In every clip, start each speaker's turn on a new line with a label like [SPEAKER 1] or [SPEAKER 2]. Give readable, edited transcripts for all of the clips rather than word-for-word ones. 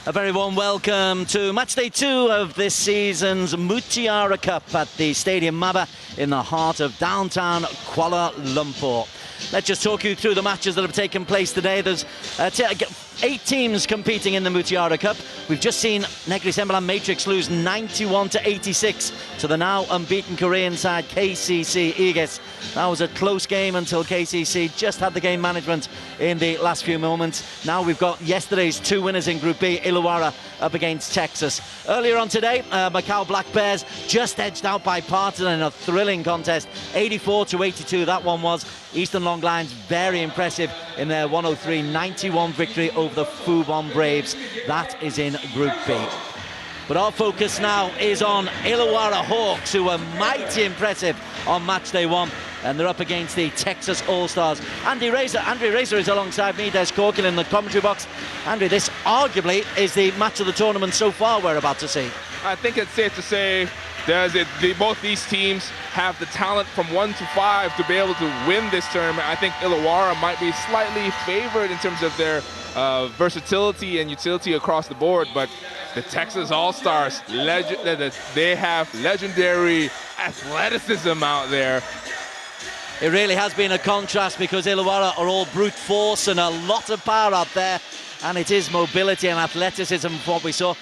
[SPEAKER 1] A very warm welcome to match day 2 of this season's Mutiara Cup at the Stadium Maba in the heart of downtown Kuala Lumpur. Let's just talk you through the matches that have taken place today. There's 8 teams competing in the Mutiara Cup. We've just seen Negri Sembilan Matrix lose 91-86 to the now unbeaten Korean side KCC Igis. That was a close game until KCC just had the game management in the last few moments. Now we've got yesterday's 2 winners in Group B, Illawarra up against Texas. Earlier on today, Macau Black Bears just edged out by Partizan in a thrilling contest, 84-82 that one was. Eastern Long Lions very impressive in their 103-91 victory over the Fubon Braves. That is in Group B. But our focus now is on Illawarra Hawks, who were mighty impressive on match day 1. And they're up against the Texas Allstars. Andrew Razor is alongside me, Des Corkill in the commentary box. Andrew, this arguably is the match of the tournament so far we're about to see.
[SPEAKER 2] I think it's safe to say both these teams have the talent from 1 to 5 to be able to win this tournament. I think Illawarra might be slightly favored in terms of their versatility and utility across the board, but the Texas All-Stars, they have legendary athleticism out there.
[SPEAKER 1] It really has been a contrast because Illawarra are all brute force and a lot of power out there. and it is mobility and athleticism from what we saw.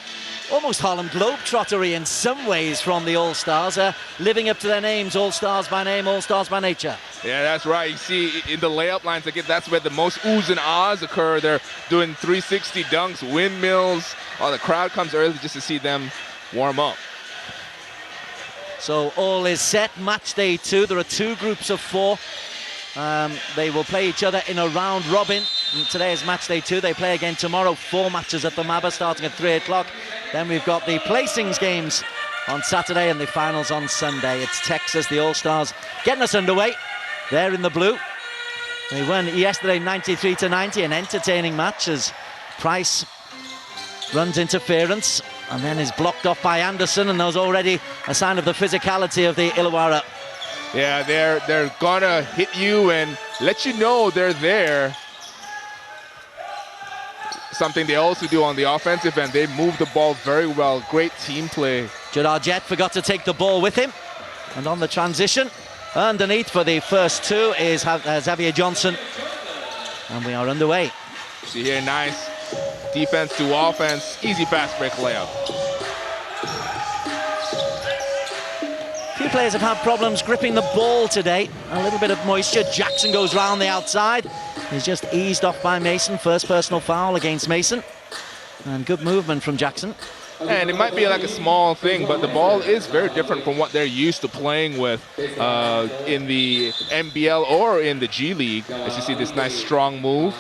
[SPEAKER 1] Almost Harlem Globetrottery in some ways from the All-Stars, living up to their names, All-Stars by name, All-Stars by nature.
[SPEAKER 2] Yeah, that's right. You see in the layup lines, again, that's where the most oohs and ahs occur. They're doing 360 dunks, windmills. Oh, the crowd comes early just to see them warm up.
[SPEAKER 1] So all is set. Match day 2. There are 2 groups of 4. They will play each other in a round robin. And today is match day 2. They play again tomorrow. 4 matches at the Maba starting at 3 o'clock. Then we've got the placings games on Saturday and the finals on Sunday. It's Texas, the All-Stars, getting us underway. They're in the blue. They won yesterday 93-90, an entertaining match as Price runs interference and then is blocked off by Anderson, and there's already a sign of the physicality of the Illawarra.
[SPEAKER 2] Yeah, they're gonna hit you and let you know they're there. Something they also do on the offensive end. They move the ball very well. Great team play.
[SPEAKER 1] Jadar Jet forgot to take the ball with him. And on the transition, underneath for the first 2 is Xavier Johnson. And we are underway.
[SPEAKER 2] See here, nice defense to offense. Easy fast break layup.
[SPEAKER 1] Few players have had problems gripping the ball today. A little bit of moisture. Jackson goes round the outside. He's just eased off by Mason. First personal foul against Mason. And good movement from Jackson.
[SPEAKER 2] And it might be like a small thing, but the ball is very different from what they're used to playing with in the NBL or in the G League. As you see this nice strong move,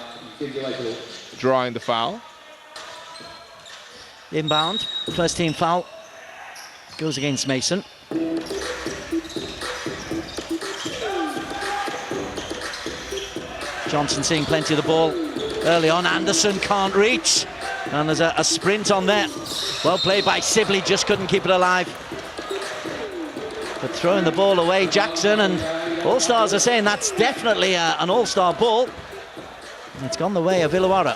[SPEAKER 2] drawing the foul.
[SPEAKER 1] Inbound, first team foul goes against Mason. Johnson seeing plenty of the ball early on. Anderson can't reach, and there's a sprint on there. Well played by Sibley, just couldn't keep it alive. But throwing the ball away, Jackson, and All-Stars are saying that's definitely an All-Star ball. And it's gone the way of Illawarra.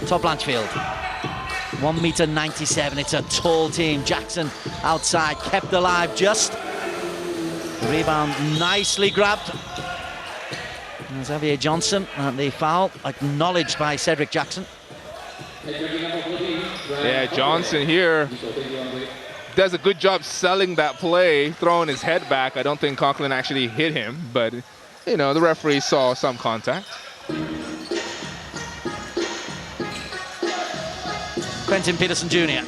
[SPEAKER 1] Todd Blanchfield, 1.97 m. It's a tall team. Jackson outside, kept alive just. The rebound nicely grabbed. And Xavier Johnson, and the foul acknowledged by Cedric Jackson.
[SPEAKER 2] Yeah, Johnson here does a good job selling that play, throwing his head back. I don't think Conklin actually hit him, but you know, the referee saw some contact. Quentin
[SPEAKER 1] Peterson Jr.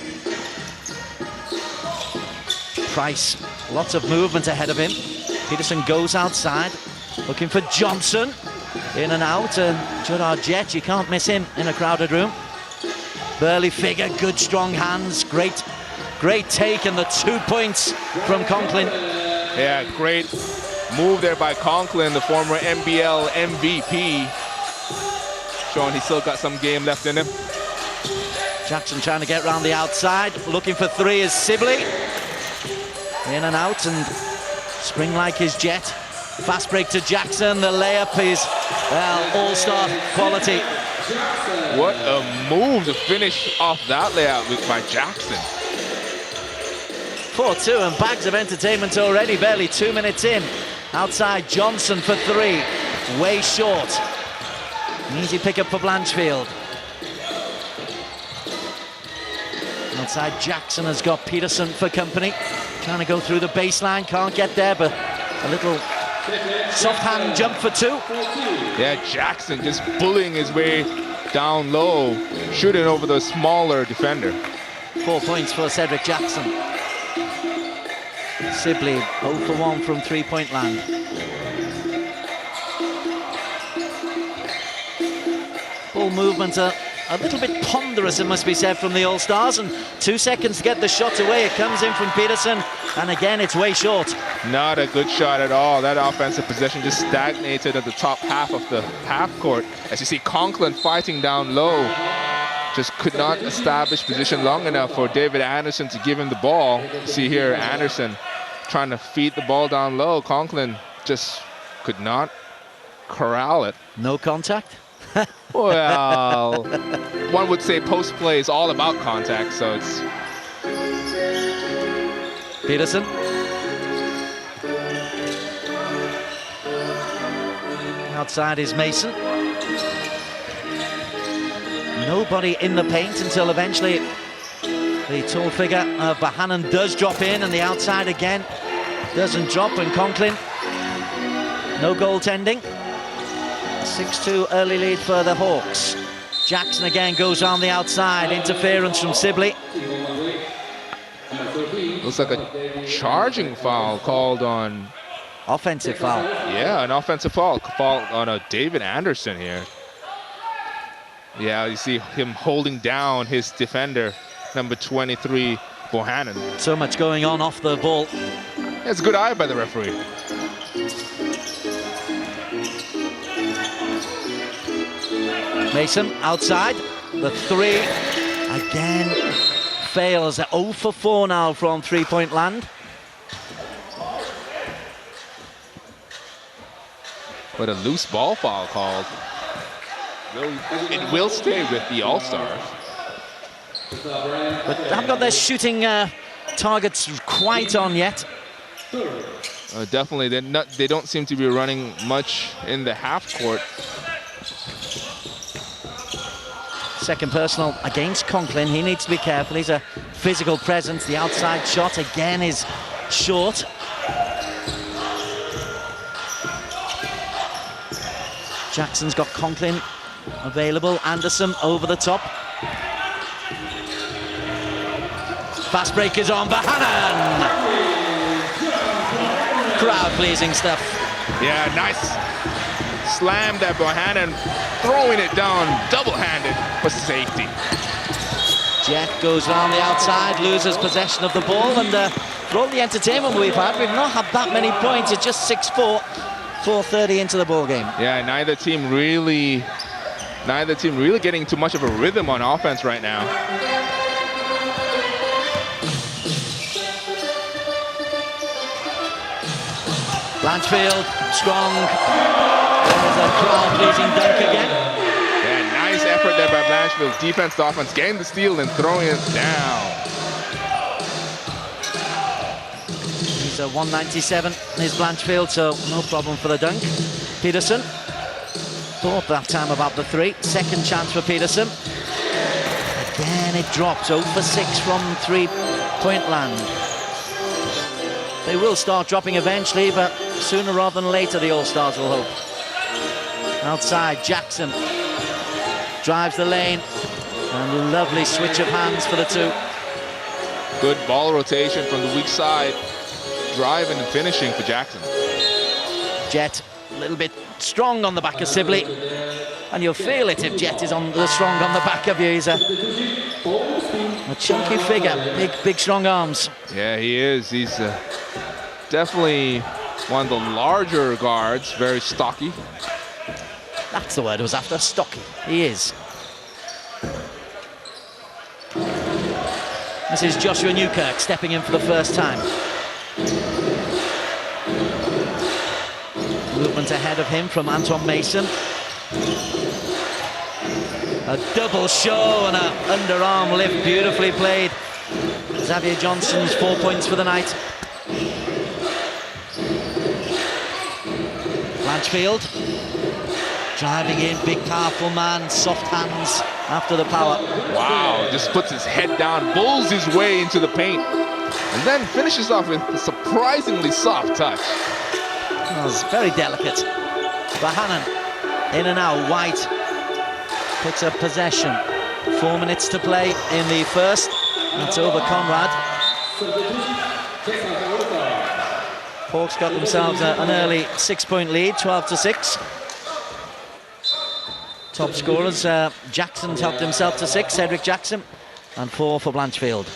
[SPEAKER 1] Price, lots of movement ahead of him. Peterson goes outside, looking for Johnson. In and out, and Jadar Jet, you can't miss him in a crowded room. Burly figure, good strong hands, great take, and the 2 points from Conklin.
[SPEAKER 2] Yeah, great move there by Conklin, the former NBL MVP. Showing he's still got some game left in him.
[SPEAKER 1] Jackson trying to get around the outside, looking for 3 is Sibley. In and out, and spring like his Jet. Fast break to Jackson, the layup is, well, all-star quality.
[SPEAKER 2] What a move to finish off that layup by Jackson.
[SPEAKER 1] 4-2 and bags of entertainment already, barely 2 minutes in. Outside Johnson for 3, way short. An easy pickup for Blanchfield. Outside Jackson has got Peterson for company. Trying to go through the baseline, can't get there, but a little soft hand jump for 2.
[SPEAKER 2] Yeah, Jackson just bullying his way down low, shooting over the smaller defender.
[SPEAKER 1] 4 points for Cedric Jackson. Sibley 0 for 1 from 3-point land. Ball movement a little bit ponderous, it must be said, from the All-Stars, and 2 seconds to get the shot away. It comes in from Peterson, and again it's way short.
[SPEAKER 2] Not a good shot at all. That offensive possession just stagnated at the top half of the half court. As you see, Conklin fighting down low, just could not establish position long enough for David Anderson to give him the ball. See here, Anderson trying to feed the ball down low. Conklin just could not corral it.
[SPEAKER 1] No contact?
[SPEAKER 2] Well, one would say post play is all about contact, so it's...
[SPEAKER 1] Peterson. Outside is Mason. Nobody in the paint until eventually the tall figure of Bohannon does drop in, and the outside again doesn't drop, and Conklin, no goaltending. 6-2 early lead for the Hawks. Jackson again goes on the outside, interference from Sibley.
[SPEAKER 2] Looks like a charging foul called on...
[SPEAKER 1] Offensive foul.
[SPEAKER 2] Yeah, an offensive foul on David Anderson here. Yeah, you see him holding down his defender, number 23, Bohannon.
[SPEAKER 1] So much going on off the ball.
[SPEAKER 2] It's a good eye by the referee.
[SPEAKER 1] Mason outside, the three again fails. 0 for 4 now from three-point land.
[SPEAKER 2] But a loose ball foul called. It will stay with the All-Stars.
[SPEAKER 1] But they haven't got their shooting targets quite on yet.
[SPEAKER 2] Definitely, they don't seem to be running much in the half court.
[SPEAKER 1] Second personal against Conklin. He needs to be careful. He's a physical presence. The outside shot again is short. Jackson's got Conklin available. Anderson over the top. Fast break is on. Bohannon! Crowd-pleasing stuff.
[SPEAKER 2] Yeah, nice slam that Bohannon, throwing it down double-handed for safety.
[SPEAKER 1] Jet goes around the outside, loses possession of the ball, and for all the entertainment we've had, we've not had that many points. It's just 6-4, 4:30 into the ball game.
[SPEAKER 2] Yeah, neither team really getting too much of a rhythm on offense right now.
[SPEAKER 1] Blanchfield, strong. There's a crowd-pleasing dunk again.
[SPEAKER 2] Yeah, nice effort there by Blanchfield. Defense to offense, getting the steal and throwing it down.
[SPEAKER 1] He's a 197, is Blanchfield, so no problem for the dunk. Peterson thought that time about the three. Second chance for Peterson. Again, it drops. 0 for 6 from three-point land. They will start dropping eventually, but sooner rather than later, the All-Stars will hope. Outside, Jackson drives the lane, and a lovely switch of hands for the two.
[SPEAKER 2] Good ball rotation from the weak side, driving and finishing for Jackson. Jet
[SPEAKER 1] a little bit strong on the back of Sibley, and you'll feel it if Jet is strong on the back of you. He's a chunky figure, big strong arms.
[SPEAKER 2] Yeah, he is. He's definitely one of the larger guards, very stocky.
[SPEAKER 1] That's the word I was after, stocky. He is. This is Joshua Newkirk stepping in for the first time. Movement ahead of him from Anton Mason. A double show and an underarm lift, beautifully played. Xavier Johnson's 4 points for the night. Blanchfield driving in, big powerful man, soft hands after the power.
[SPEAKER 2] Wow, just puts his head down, bulls his way into the paint, and then finishes off with a surprisingly soft touch.
[SPEAKER 1] Oh, it's very delicate. Bohannon in and out. White picks up possession. 4 minutes to play in the first. That's over Conrad. Hawks got themselves an early 6-point lead, 12-6. Top scorers, Jackson's helped himself to 6, Cedric Jackson, and 4 for Blanchfield.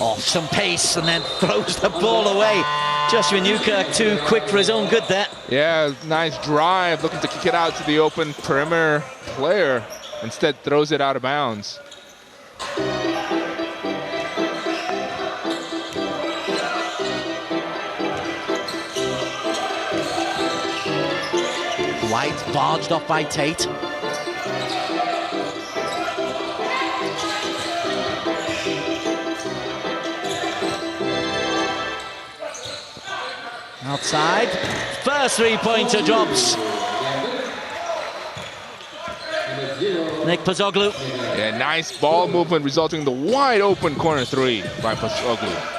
[SPEAKER 1] Off some pace and then throws the ball away. Joshua Newkirk too quick for his own good there.
[SPEAKER 2] Yeah, nice drive, looking to kick it out to the open perimeter player. Instead throws it out of bounds.
[SPEAKER 1] White barged off by Tate. Outside. First three-pointer drops. Nick Pozoglu.
[SPEAKER 2] Yeah, nice ball movement resulting in the wide open corner three by Pozoglu.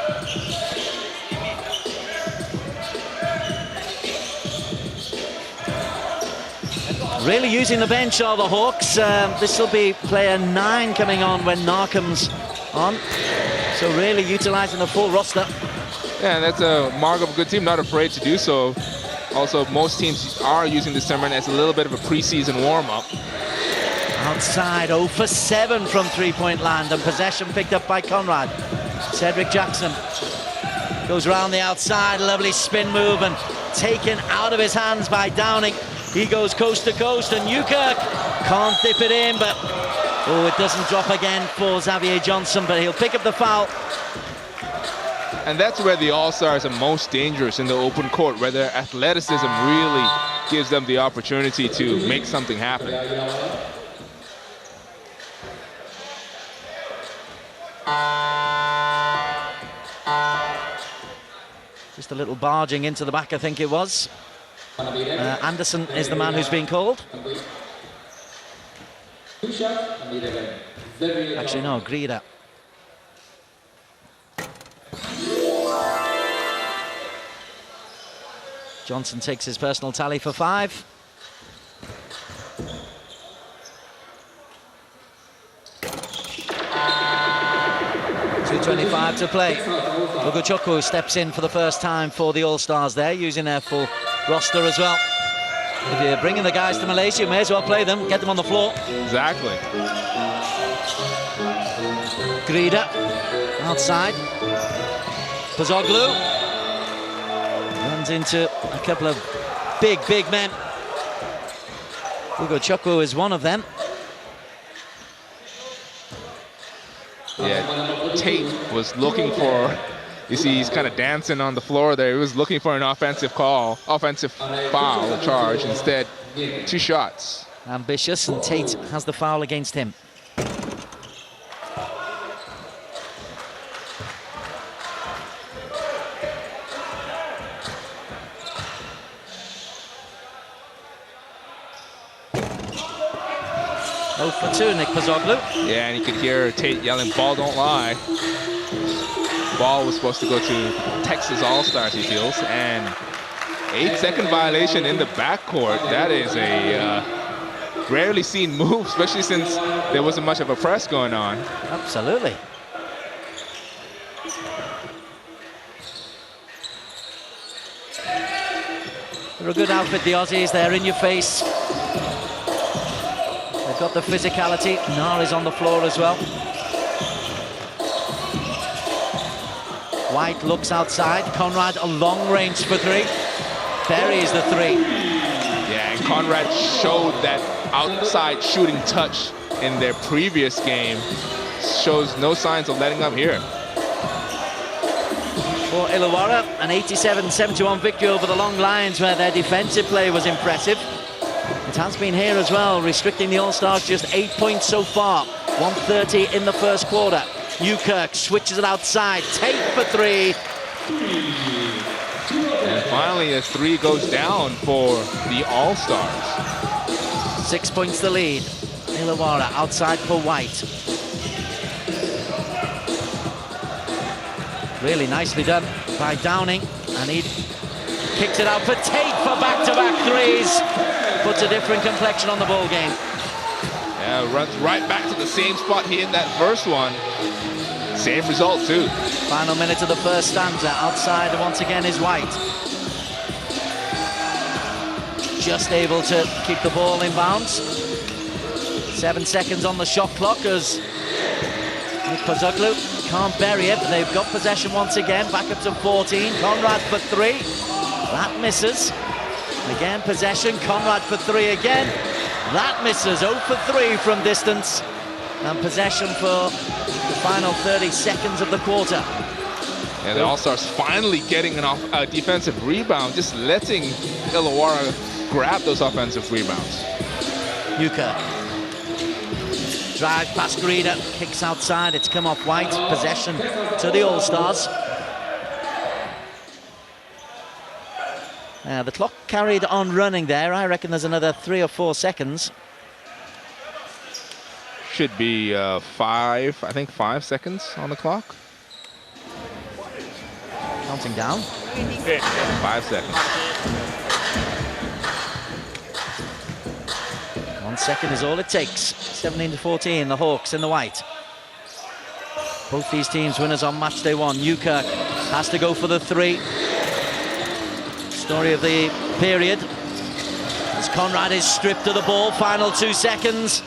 [SPEAKER 1] Really using the bench are the Hawks. This will be player 9 coming on when Narcom's on. So really utilising the full roster.
[SPEAKER 2] Yeah, and that's a mark of a good team, not afraid to do so. Also, most teams are using this tournament as a little bit of a preseason warm-up.
[SPEAKER 1] Outside, 0 for 7 from three-point land, and possession picked up by Conrad. Cedric Jackson goes around the outside, lovely spin move, and taken out of his hands by Downing. He goes coast to coast, and Newkirk can't dip it in, but oh, it doesn't drop again for Xavier Johnson, but he'll pick up the foul.
[SPEAKER 2] And that's where the All-Stars are most dangerous, in the open court, where their athleticism really gives them the opportunity to make something happen.
[SPEAKER 1] Just a little barging into the back, I think it was. Anderson is the man who's being called. Actually, no, Grida. Johnson takes his personal tally for 5. .225 to play. Ugochukwu steps in for the first time for the All-Stars there, using their full roster as well. If you're bringing the guys to Malaysia, you may as well play them, get them on the floor.
[SPEAKER 2] Exactly.
[SPEAKER 1] Grida, outside. Pozoglu runs into a couple of big men. Ugochukwu is one of them.
[SPEAKER 2] Yeah, Tate was looking for, you see he's kind of dancing on the floor there. He was looking for an offensive foul, a charge. Instead, 2 shots.
[SPEAKER 1] Ambitious, and Tate has the foul against him. Oh for 2, Nick Pozoglu.
[SPEAKER 2] Yeah, and you could hear Tate yelling, "Ball don't lie." Ball was supposed to go to Texas All-Stars, he feels, and 8-second violation in the backcourt. That is a rarely seen move, especially since there wasn't much of a press going on.
[SPEAKER 1] Absolutely. They're a good outfit, the Aussies. They're in your face. They've got the physicality. Nari's on the floor as well. White looks outside. Conrad a long range for 3. Buries the 3.
[SPEAKER 2] Yeah, and Conrad showed that outside shooting touch in their previous game. Shows no signs of letting up here.
[SPEAKER 1] For Illawarra, an 87-71 victory over the Long Lions, where their defensive play was impressive. It has been here as well, restricting the All-Stars just 8 points so far. 130 in the first quarter. Newkirk switches it outside. Tate for 3.
[SPEAKER 2] And finally, a 3 goes down for the All-Stars.
[SPEAKER 1] 6 points the lead. Illawarra outside for White. Really nicely done by Downing, and he kicks it out for Tate for back-to-back 3s. Puts a different complexion on the ball game.
[SPEAKER 2] Yeah, runs right back to the same spot he hit that first one. Same result too.
[SPEAKER 1] Final minute of the first stanza. Outside once again is White. Just able to keep the ball in bounds. 7 seconds on the shot clock as Nick Pozoglu can't bury it, but they've got possession once again. Back up to 14. Conrad for 3. That misses. Again, possession. Conrad for 3 again. That misses. 0 for 3 from distance. And possession for the final 30 seconds of the quarter.
[SPEAKER 2] And the All-Stars finally getting a defensive rebound, just letting Illawarra grab those offensive rebounds.
[SPEAKER 1] Newkirk. Drive past Grida, kicks outside, it's come off White. Possession to the All-Stars. The clock carried on running there. I reckon there's another 3 or 4 seconds.
[SPEAKER 2] Should be 5 seconds on the clock.
[SPEAKER 1] Counting down.
[SPEAKER 2] 5 seconds.
[SPEAKER 1] 1 second is all it takes. 17-14, the Hawks in the white. Both these teams winners on match day 1. Newkirk has to go for the 3. Story of the period. As Conrad is stripped of the ball, final 2 seconds.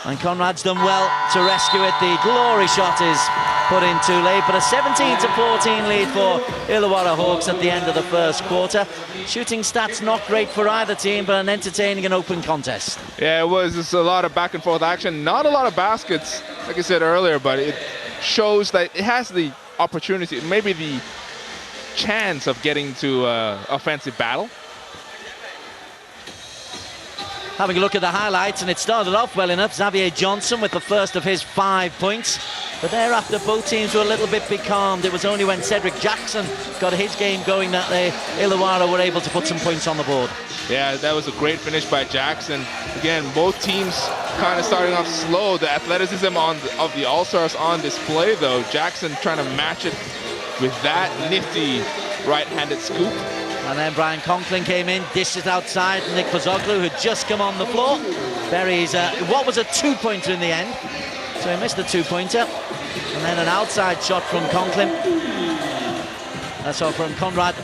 [SPEAKER 1] And Conrad's done well to rescue it. The glory shot is put in too late, but a 17-14 lead for Illawarra Hawks at the end of the first quarter. Shooting stats not great for either team, but an entertaining and open contest.
[SPEAKER 2] Yeah, it was just a lot of back and forth action. Not a lot of baskets, like I said earlier, but it shows that it has the opportunity, maybe the chance of getting to offensive battle.
[SPEAKER 1] Having a look at the highlights, and it started off well enough. Xavier Johnson with the first of his 5 points. But thereafter, both teams were a little bit becalmed. It was only when Cedric Jackson got his game going that Illawarra were able to put some points on the board.
[SPEAKER 2] Yeah, that was a great finish by Jackson. Again, both teams kind of starting off slow. The athleticism of the All-Stars on display, though. Jackson trying to match it with that nifty right-handed scoop.
[SPEAKER 1] And then Brian Conklin came in, dished it outside. Nick Pozoglu, who'd just come on the floor, buries what was a 2-pointer in the end. So he missed the 2-pointer. And then an outside shot from Conklin. That's all from Conrad.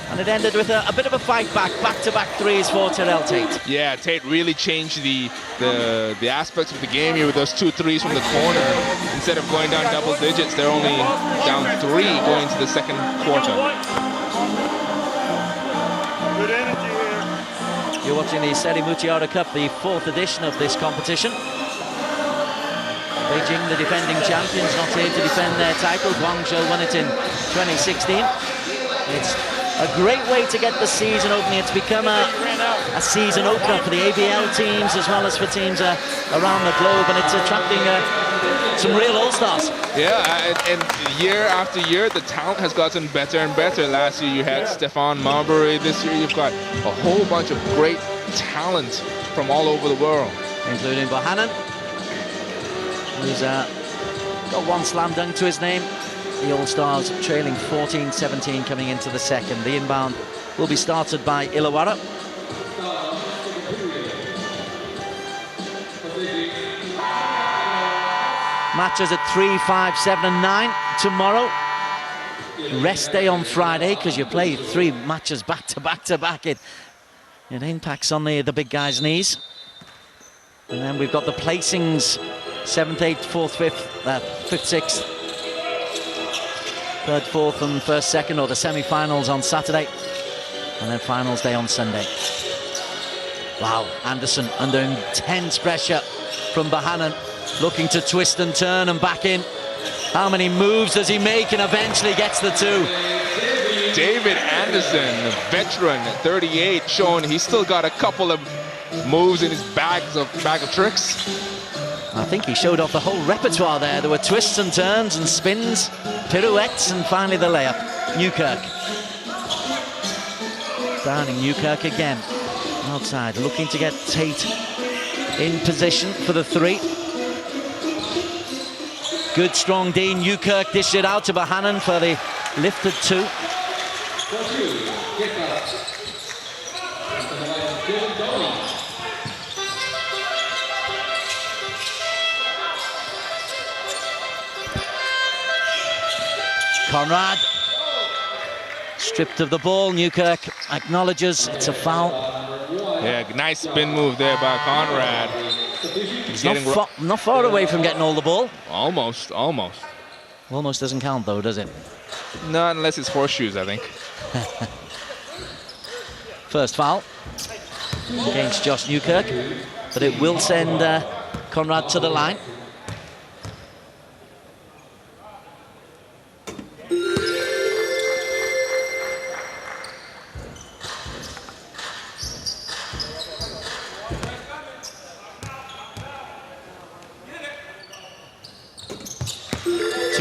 [SPEAKER 1] And it ended with a bit of a fight back-to-back threes for Terrell Tate.
[SPEAKER 2] Yeah, Tate really changed the aspects of the game here with those 2 threes from the corner. Instead of going down double digits, they're only down 3 going into the second quarter.
[SPEAKER 3] Good energy here.
[SPEAKER 1] You're watching the Seri Mutiara Cup, the 4th edition of this competition. Beijing, the defending champions, not here to defend their title. Guangzhou won it in 2016. It's a great way to get the season opening. It's become a season opener for the ABL teams as well as for teams around the globe, and it's attracting some real All-Stars.
[SPEAKER 2] Yeah, and year after year, the talent has gotten better and better. Last year you had Stefan Marbury. This year you've got a whole bunch of great talent from all over the world.
[SPEAKER 1] Including Bohannon, who's got 1 slam dunk to his name. The All-Stars trailing 14-17 coming into the second. The inbound will be started by Illawarra. Matches at 3, 5, 7 and 9 tomorrow. Rest day on Friday because you play 3 matches back to back. It impacts on the big guys' knees. And then we've got the placings: 7th, 8th, 4th, 5th, 5th, 6th, 3rd, 4th and 1st, 2nd, or the semi-finals on Saturday. And then finals day on Sunday. Wow, Anderson under intense pressure from Bohannon, looking to twist and turn and back in. How many moves does he make and eventually gets the 2?
[SPEAKER 2] David Anderson, veteran, 38, showing he's still got a couple of moves in his bag of tricks.
[SPEAKER 1] I think he showed off the whole repertoire there. There were twists and turns and spins, pirouettes, and finally the layup. Newkirk. Downing Newkirk again. Outside, looking to get Tate in position for the 3. Good strong D. Newkirk dished it out to Bohannon for the lifted 2. Conrad stripped of the ball. Newkirk acknowledges it's a foul.
[SPEAKER 2] Yeah, nice spin move there by Conrad.
[SPEAKER 1] He's not far away from getting all the ball.
[SPEAKER 2] Almost.
[SPEAKER 1] Almost doesn't count though, does it?
[SPEAKER 2] Not unless it's horseshoes, I think.
[SPEAKER 1] First foul against Josh Newkirk, but it will send Conrad to the line.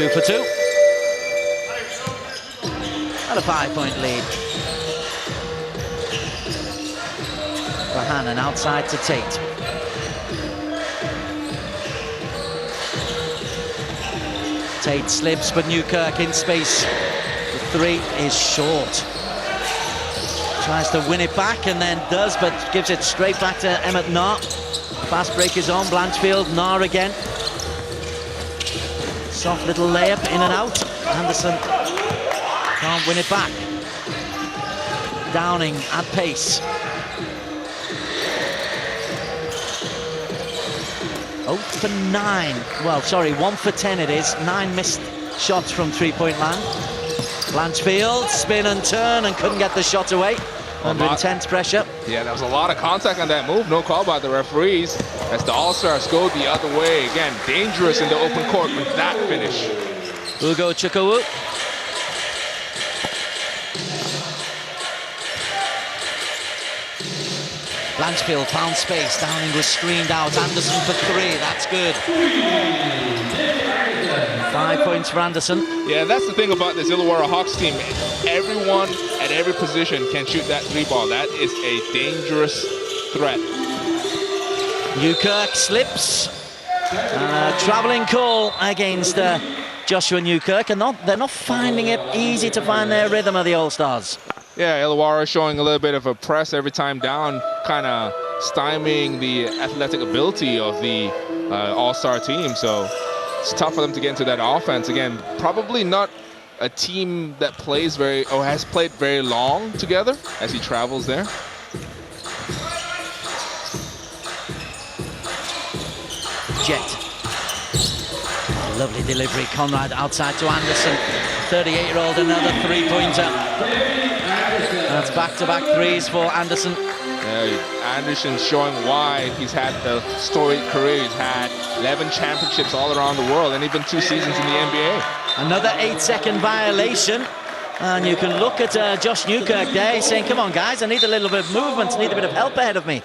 [SPEAKER 1] 2 for 2. And a 5-point lead. Bohannon outside to Tate. Tate slips, but Newkirk in space. The 3 is short. Tries to win it back and then does, but gives it straight back to Emmett Nahr. Fast break is on, Blanchfield, Nahr again. Soft little layup, in and out. Anderson can't win it back. Downing at pace. 0 for 9. Well, sorry, 1 for 10 it is. 9 missed shots from three-point land. Blanchfield, spin and turn, and couldn't get the shot away. Under intense pressure.
[SPEAKER 2] Yeah, there was a lot of contact on that move. No call by the referees as the All-Stars go the other way. Again, dangerous in the open court with that finish.
[SPEAKER 1] Ugo Chukwuwu. Blanchfield found space. Downing was screened out. Anderson for 3. That's good. 5 points for Anderson.
[SPEAKER 2] Yeah, that's the thing about this Illawarra Hawks team. Everyone at every position can shoot that 3-ball. That is a dangerous threat.
[SPEAKER 1] Newkirk slips. Travelling call against Joshua Newkirk, and they're not finding it easy to find their rhythm of the All-Stars.
[SPEAKER 2] Yeah, Illawarra showing a little bit of a press every time down, kind of stymieing the athletic ability of the All-Star team. So it's tough for them to get into that offense. Again, probably not a team that plays has played very long together as he travels there.
[SPEAKER 1] Jet. Lovely delivery. Conrad outside to Anderson. 38-year-old, another 3-pointer. That's back-to-back threes for Anderson.
[SPEAKER 2] Yeah, Anderson showing why he's had the storied career. He's had 11 championships all around the world and even 2 seasons in the NBA.
[SPEAKER 1] Another 8-second violation. And you can look at Josh Newkirk there. He's saying, come on, guys, I need a little bit of movement. I need a bit of help ahead of me.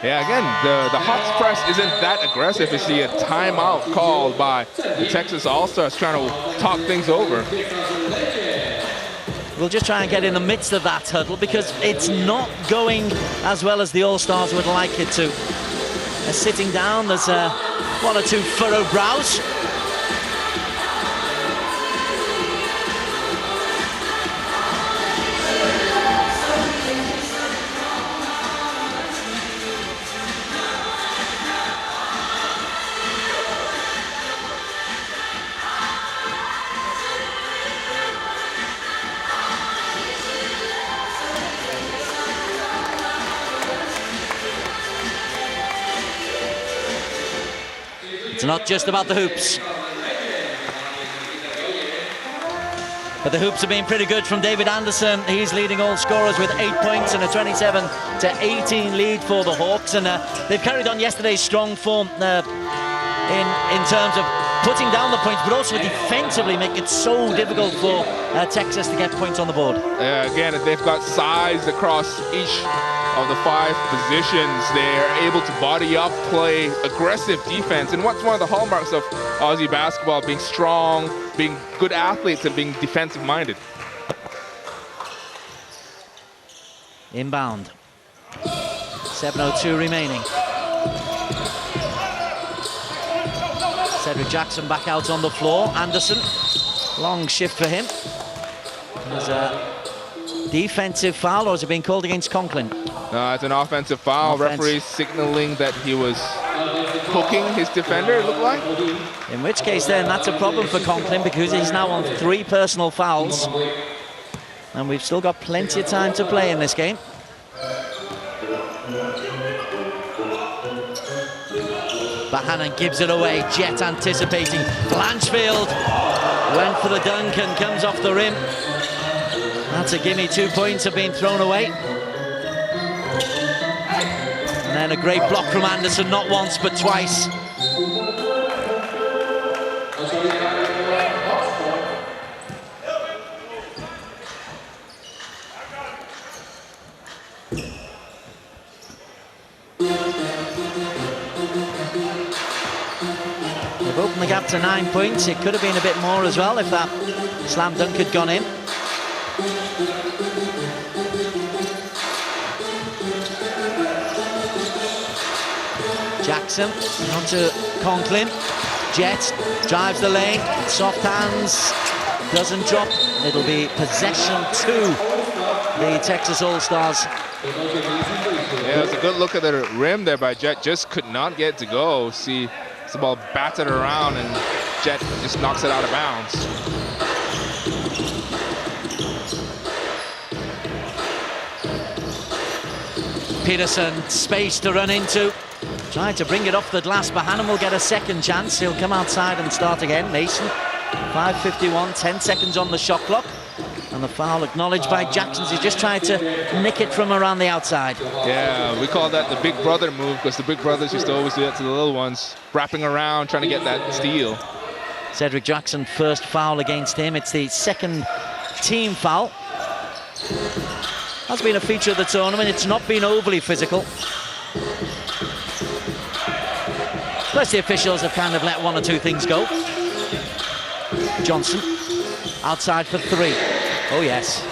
[SPEAKER 2] Yeah, again, the Hawks press isn't that aggressive. You see a timeout called by the Texas All-Stars trying to talk things over.
[SPEAKER 1] We'll just try and get in the midst of that huddle because it's not going as well as the All-Stars would like it to. They're sitting down, there's 1 or 2 furrowed brows. It's not just about the hoops. But the hoops have been pretty good from David Anderson. He's leading all scorers with 8 points and a 27-18 lead for the Hawks. And they've carried on yesterday's strong form in terms of putting down the points, but also defensively make it so difficult for Texas to get points on the board.
[SPEAKER 2] Again, they've got size across each of the 5 positions. They're able to body up, play aggressive defense. And what's one of the hallmarks of Aussie basketball, being strong, being good athletes, and being defensive-minded.
[SPEAKER 1] Inbound. 7:02 remaining. Cedric Jackson back out on the floor. Anderson, long shift for him. There's a defensive foul, or has it been called against Conklin?
[SPEAKER 2] No, it's an offensive foul. Referee signaling that he was hooking his defender, it looked like.
[SPEAKER 1] In which case then that's a problem for Conklin because he's now on 3 personal fouls. And we've still got plenty of time to play in this game. Bohannon gives it away. Jet anticipating. Blanchfield went for the dunk and comes off the rim. That's a gimme. 2 points have been thrown away. And then a great block from Anderson, not once but twice. shorten the gap to 9 points. It could have been a bit more as well if that slam dunk had gone in. Jackson on to Conklin. Jet drives the lane, soft hands, doesn't drop. It'll be possession to the Texas All-Stars.
[SPEAKER 2] Yeah, it was a good look at the rim there by Jet. Just could not get to go. See, the ball batted around and Jet just knocks it out of bounds.
[SPEAKER 1] Peterson, space to run into. Trying to bring it off the glass, but Hannum will get a second chance. He'll come outside and start again. Mason, 5:51, 10 seconds on the shot clock. And the foul acknowledged by Jackson. He's just tried to nick it from around the outside.
[SPEAKER 2] Yeah, we call that the big brother move, because the big brothers used to always do that to the little ones, wrapping around, trying to get that steal.
[SPEAKER 1] Cedric Jackson, first foul against him. It's the second team foul. That's been a feature of the tournament. It's not been overly physical. Plus the officials have kind of let one or two things go. Johnson, outside for 3. Oh yes.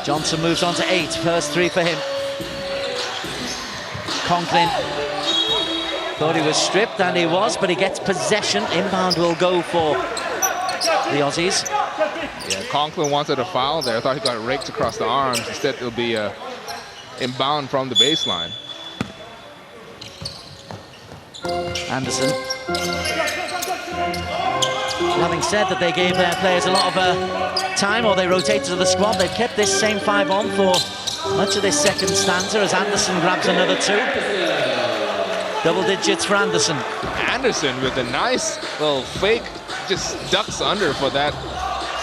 [SPEAKER 1] Johnson moves on to 8, first 3 for him. Conklin thought he was stripped, and he was, but he gets possession. Inbound will go for the Aussies.
[SPEAKER 2] Yeah, Conklin wanted a foul there. I thought he got raked across the arms. Instead, it'll be inbound from the baseline.
[SPEAKER 1] Anderson. Having said that they gave their players a lot of time, or they rotated to the squad, they've kept this same 5 on for much of this second stanza as Anderson grabs another 2. Double digits for Anderson.
[SPEAKER 2] Anderson with a nice little fake, just ducks under for that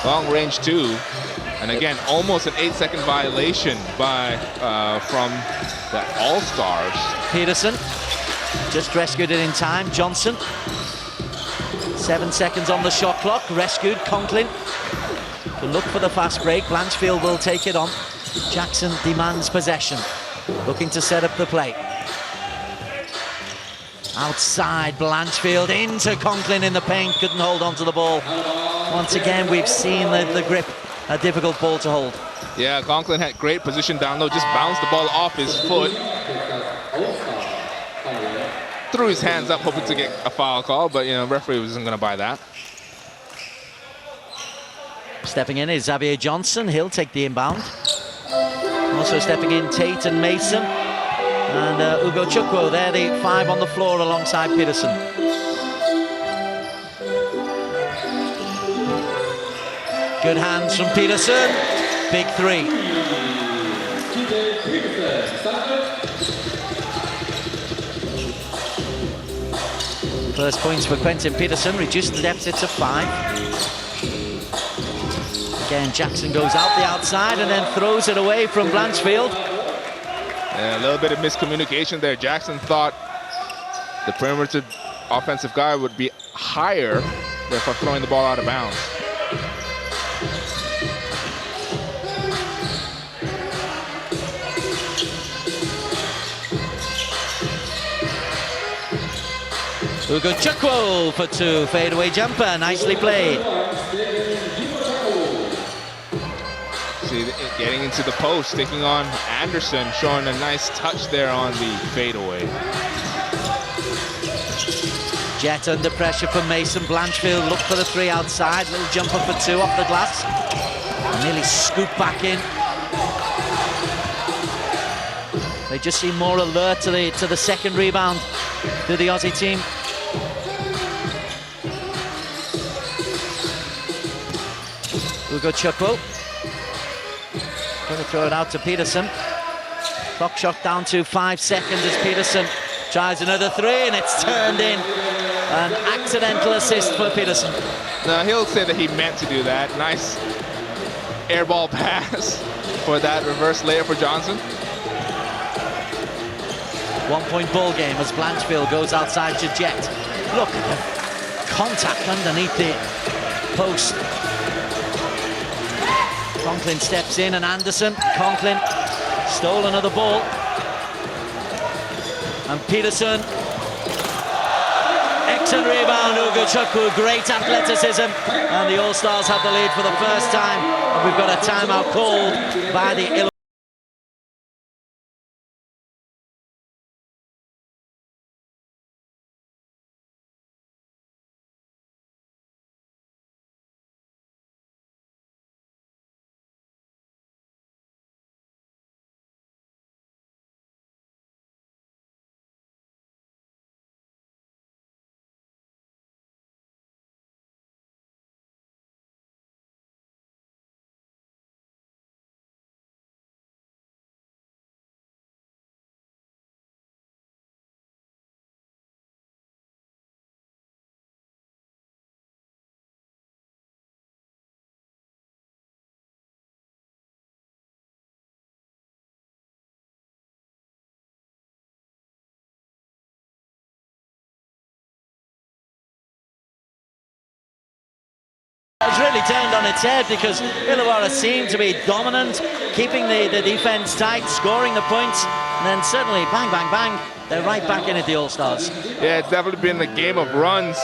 [SPEAKER 2] long range 2. And again, almost an 8-second violation by from the All-Stars.
[SPEAKER 1] Peterson just rescued it in time. Johnson, 7 seconds on the shot clock. Rescued. Conklin to look for the fast break. Blanchfield will take it on. Jackson demands possession, looking to set up the play. Outside, Blanchfield into Conklin in the paint. Couldn't hold on to the ball. Once again, we've seen the grip. A difficult ball to hold.
[SPEAKER 2] Yeah, Conklin had great position down low, just bounced the ball off his foot. Threw his hands up, hoping to get a foul call, but you know, referee wasn't going to buy that.
[SPEAKER 1] Stepping in is Xavier Johnson. He'll take the inbound. Also stepping in, Tate and Mason. And Ugo Chukwu, they're the 5 on the floor alongside Peterson. Good hands from Peterson. Big 3. First points for Quentin Peterson. Reduced the deficit to 5. Again, Jackson goes out the outside and then throws it away from Blanchfield.
[SPEAKER 2] Yeah, a little bit of miscommunication there. Jackson thought the perimeter offensive guy would be higher, therefore throwing the ball out of bounds.
[SPEAKER 1] Ugo Chukwu for 2, fadeaway jumper, nicely played.
[SPEAKER 2] See, getting into the post, taking on Anderson, showing a nice touch there on the fadeaway.
[SPEAKER 1] Jet under pressure from Mason. Blanchfield look for the 3 outside, little jumper for 2 off the glass. Nearly scooped back in. They just seem more alert to the second rebound to the Aussie team. Ugo Chukwu. Going to throw it out to Peterson. Clock shot down to 5 seconds as Peterson tries another 3, and it's turned in. An accidental assist for Peterson.
[SPEAKER 2] Now he'll say that he meant to do that. Nice air ball pass for that reverse layup for Johnson.
[SPEAKER 1] 1-point ball game as Blanchfield goes outside to Jet. Look, contact underneath the post. Conklin steps in and Anderson. Conklin stole another ball. And Peterson. Excellent rebound, Ugo Chukwu, great athleticism. And the All-Stars have the lead for the first time. And we've got a timeout called by the Illawarra. It's really turned on its head because Illawarra seem to be dominant, keeping the defence tight, scoring the points, and then suddenly, bang, bang, bang, they're right back in at the All-Stars.
[SPEAKER 2] Yeah, it's definitely been a game of runs.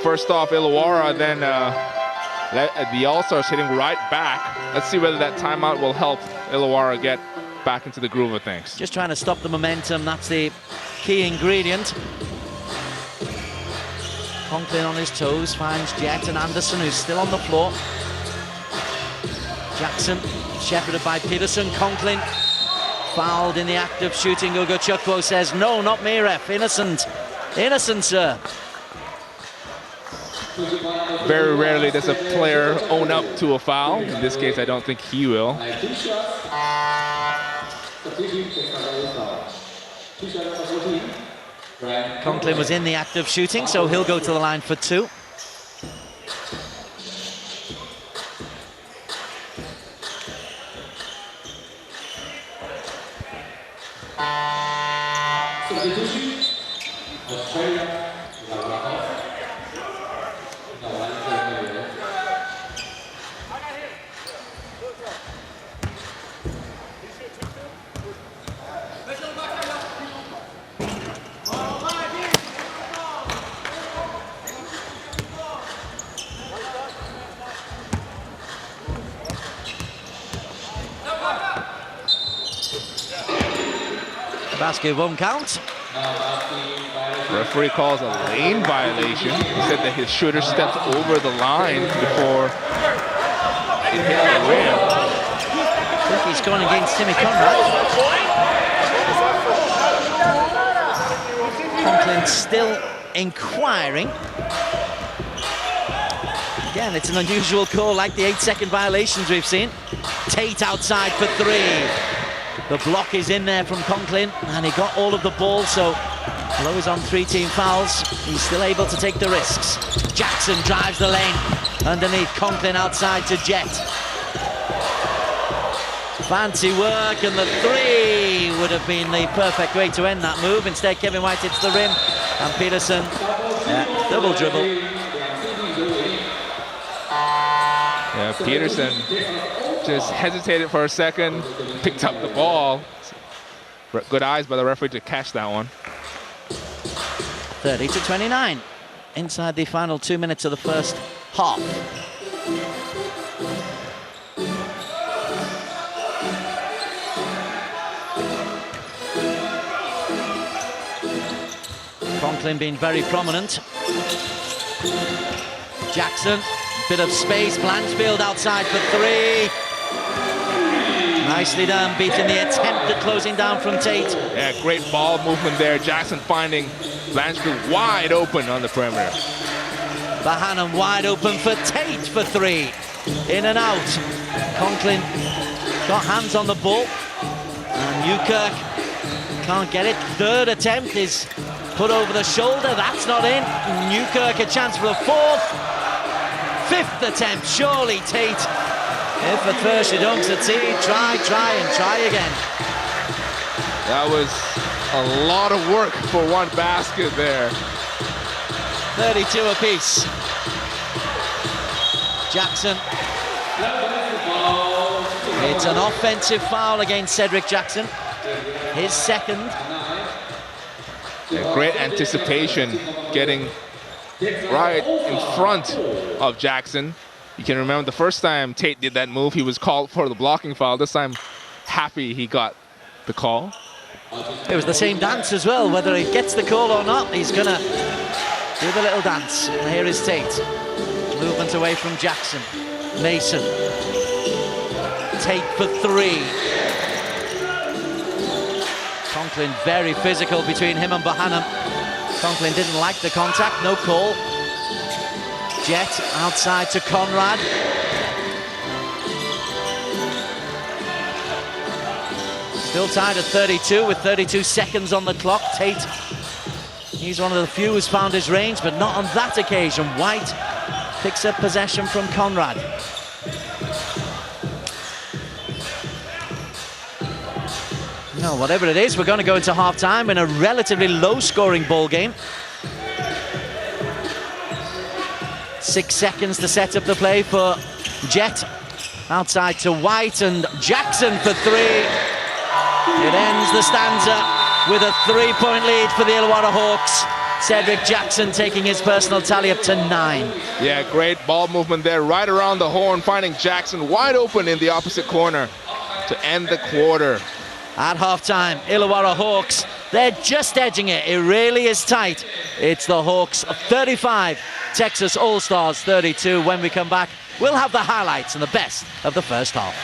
[SPEAKER 2] First off, Illawarra, then the All-Stars hitting right back. Let's see whether that timeout will help Illawarra get back into the groove of things.
[SPEAKER 1] Just trying to stop the momentum, that's the key ingredient. Conklin on his toes, finds Jet and Anderson, who's still on the floor. Jackson, shepherded by Peterson. Conklin, fouled in the act of shooting. Ugo Chukwu says, no, not me, ref. Innocent. Innocent, sir.
[SPEAKER 2] Very rarely does a player own up to a foul. In this case, I don't think he will.
[SPEAKER 1] Conklin was in the act of shooting, so he'll go to the line for two. Basket won't count.
[SPEAKER 2] Referee calls a lane violation. He said that his shooter stepped over the line before it hit the rim.
[SPEAKER 1] I think he's going against Timmy Conrad. Conklin still inquiring. Again, it's an unusual call, like the 8-second violations we've seen. Tate outside for three. The block is in there from Conklin, and he got all of the ball, so although he's on 3-team fouls, he's still able to take the risks. Jackson drives the lane underneath. Conklin outside to Jet. Fancy work, and the three would have been the perfect way to end that move. Instead, Kevin White hits the rim, and Peterson, double dribble.
[SPEAKER 2] Yeah, Peterson just hesitated for a second, picked up the ball. Good eyes by the referee to catch that one.
[SPEAKER 1] 30-29, inside the final 2 minutes of the first half. Conklin being very prominent. Jackson, bit of space. Blanchfield outside for three. Nicely done, beating the attempt at closing down from Tate.
[SPEAKER 2] Yeah, great ball movement there. Jackson finding Blanchfield wide open on the perimeter.
[SPEAKER 1] Bahanam wide open for Tate for three. In and out. Conklin got hands on the ball. And Newkirk can't get it. Third attempt is put over the shoulder. That's not in. Newkirk a chance for a fourth. Fifth attempt, surely Tate. If at first you don't succeed, try and try again.
[SPEAKER 2] That was a lot of work for one basket there.
[SPEAKER 1] 32 apiece. Jackson. It's an offensive foul against Cedric Jackson. His second.
[SPEAKER 2] And great anticipation, getting right in front of Jackson. You can remember the first time Tate did that move, he was called for the blocking foul. This time, happy he got the call.
[SPEAKER 1] It was the same dance as well, whether he gets the call or not, he's gonna do the little dance. And here is Tate. Movement away from Jackson. Mason. Tate for three. Conklin very physical between him and Bohannon. Conklin didn't like the contact, no call. Jet outside to Conrad. Still tied at 32 with 32 seconds on the clock. Tate, he's one of the few who's found his range, but not on that occasion. White picks up possession from Conrad. No, whatever it is, we're going to go into half-time in a relatively low-scoring ball game. 6 seconds to set up the play for Jet. Outside to White and Jackson for three. It ends the stanza with a 3-point lead for the Illawarra Hawks. Cedric Jackson taking his personal tally up to 9.
[SPEAKER 2] Yeah, great ball movement there, right around the horn, finding Jackson wide open in the opposite corner to end the quarter.
[SPEAKER 1] At halftime, Illawarra Hawks, they're just edging it. It really is tight. It's the Hawks 35, Texas Allstars 32. When we come back, we'll have the highlights and the best of the first half.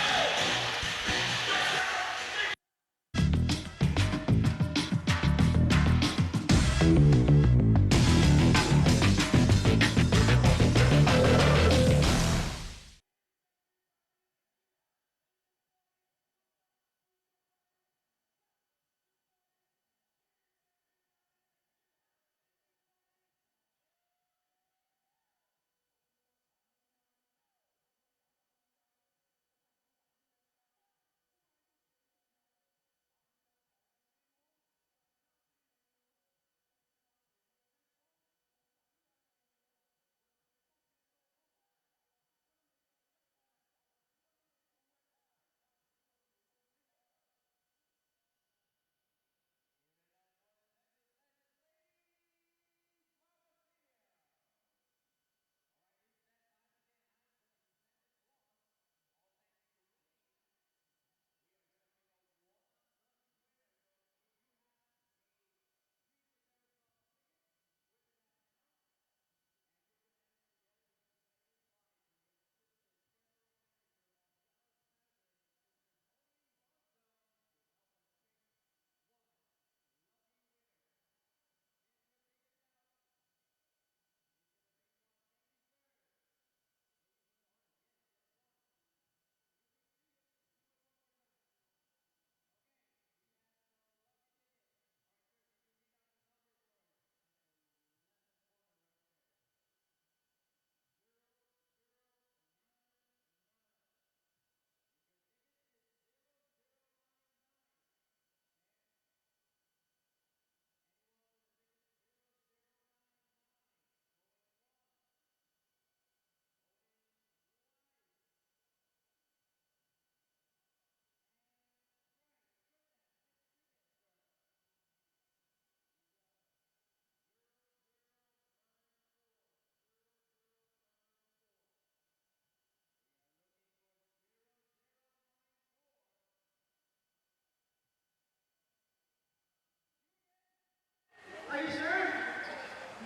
[SPEAKER 4] Are you sure?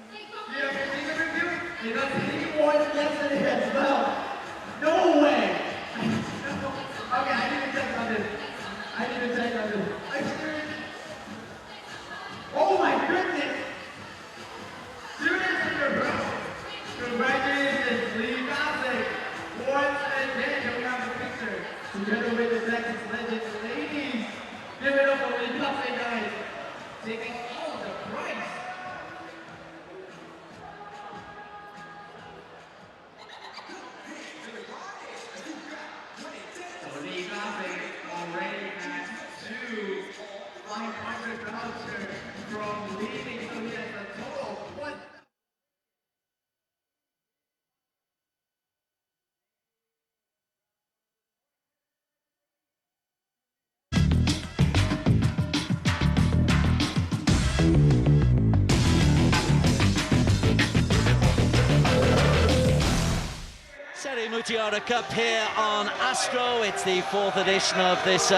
[SPEAKER 4] You have your finger review? You're not taking more than yesterday as well. No way! Okay, I need to check on this. Are you serious? Oh my goodness! Students in your room, congratulations, Lee Gossett. Once again, we have the picture. Together with the Texas Legends ladies. Give it up for Lee Gossett, guys. Taking all the prize. So Lee Gossett already has 2 500 vouchers from leading, so he has a total of 1.
[SPEAKER 1] Mutiara Cup here on Astro. It's the 4th edition of this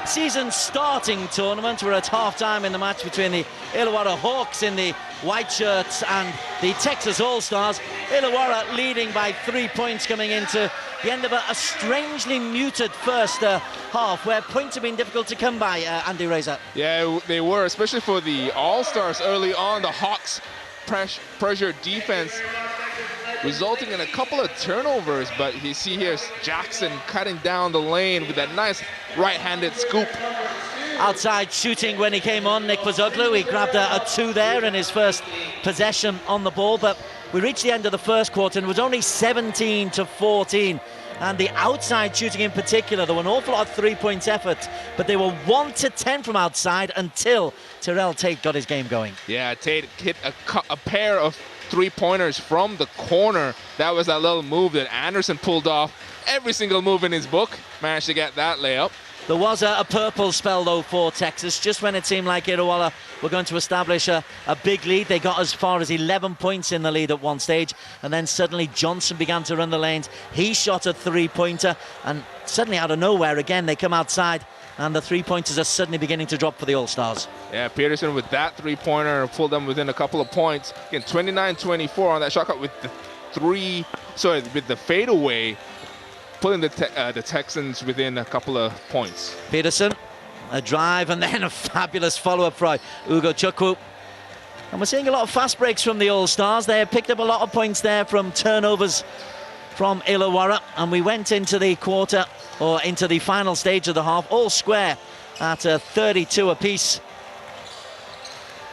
[SPEAKER 1] season starting tournament. We're at half-time in the match between the Illawarra Hawks in the white shirts and the Texas Allstars. Illawarra leading by 3 points coming into the end of a strangely muted first half, where points have been difficult to come by, Andy Razor.
[SPEAKER 2] Yeah, they were, especially for the All-Stars early on. The Hawks pressure defense resulting in a couple of turnovers, but you see here Jackson cutting down the lane with that nice right-handed scoop.
[SPEAKER 1] Outside shooting when he came on, Nick Pozoglu. He grabbed a 2 there in his first possession on the ball, but we reached the end of the first quarter and it was only 17-14. And the outside shooting in particular, there were an awful lot of three-point effort, but they were 1-10 from outside until Terrell Tate got his game going.
[SPEAKER 2] Yeah, Tate hit a pair of three-pointers from the corner. That was that little move that Anderson pulled off. Every single move in his book, managed to get that layup.
[SPEAKER 1] There was a purple spell, though, for Texas. Just when it seemed like Illawarra were going to establish a big lead, they got as far as 11 points in the lead at one stage, and then suddenly Johnson began to run the lanes. He shot a three-pointer, and suddenly out of nowhere, again, they come outside, and the three-pointers are suddenly beginning to drop for the All-Stars.
[SPEAKER 2] Yeah, Peterson with that three-pointer pulled them within a couple of points. Again, 29-24 on that shot clock with the fadeaway, putting the Texans within a couple of points.
[SPEAKER 1] Peterson, a drive, and then a fabulous follow-up from Ugo Chukwu. And we're seeing a lot of fast breaks from the All-Stars. They have picked up a lot of points there from turnovers from Illawarra, and we went into the quarter, or into the final stage of the half, all square at 32 apiece.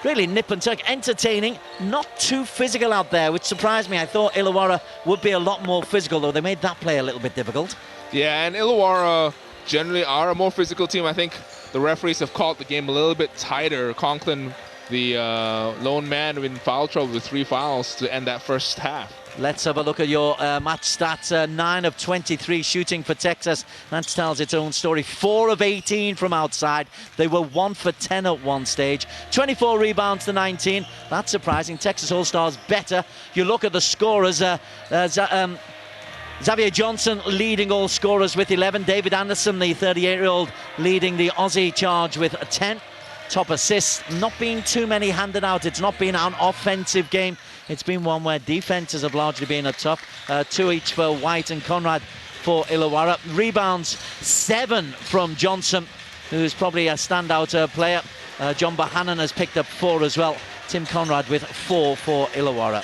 [SPEAKER 1] Really nip and tuck, entertaining, not too physical out there, which surprised me. I thought Illawarra would be a lot more physical, though they made that play a little bit difficult.
[SPEAKER 2] Yeah, and Illawarra generally are a more physical team. I think the referees have called the game a little bit tighter. Conklin, the lone man, in foul trouble with 3 fouls to end that first half. Let's
[SPEAKER 1] have a look at your match stats. 9 of 23 shooting for Texas. That tells its own story. 4 of 18 from outside. They were 1 for 10 at one stage. 24 rebounds to 19. That's surprising. Texas All-Stars better. You look at the scorers. Xavier Johnson leading all scorers with 11. David Anderson, the 38-year-old, leading the Aussie charge with 10. Top assists. Not been too many handed out. It's not been an offensive game. It's been one where defenses have largely been a tough. 2 each for White and Conrad for Illawarra. Rebounds, 7 from Johnson, who's probably a standout player. John Bohannon has picked up 4 as well. Tim Conrad with 4 for Illawarra.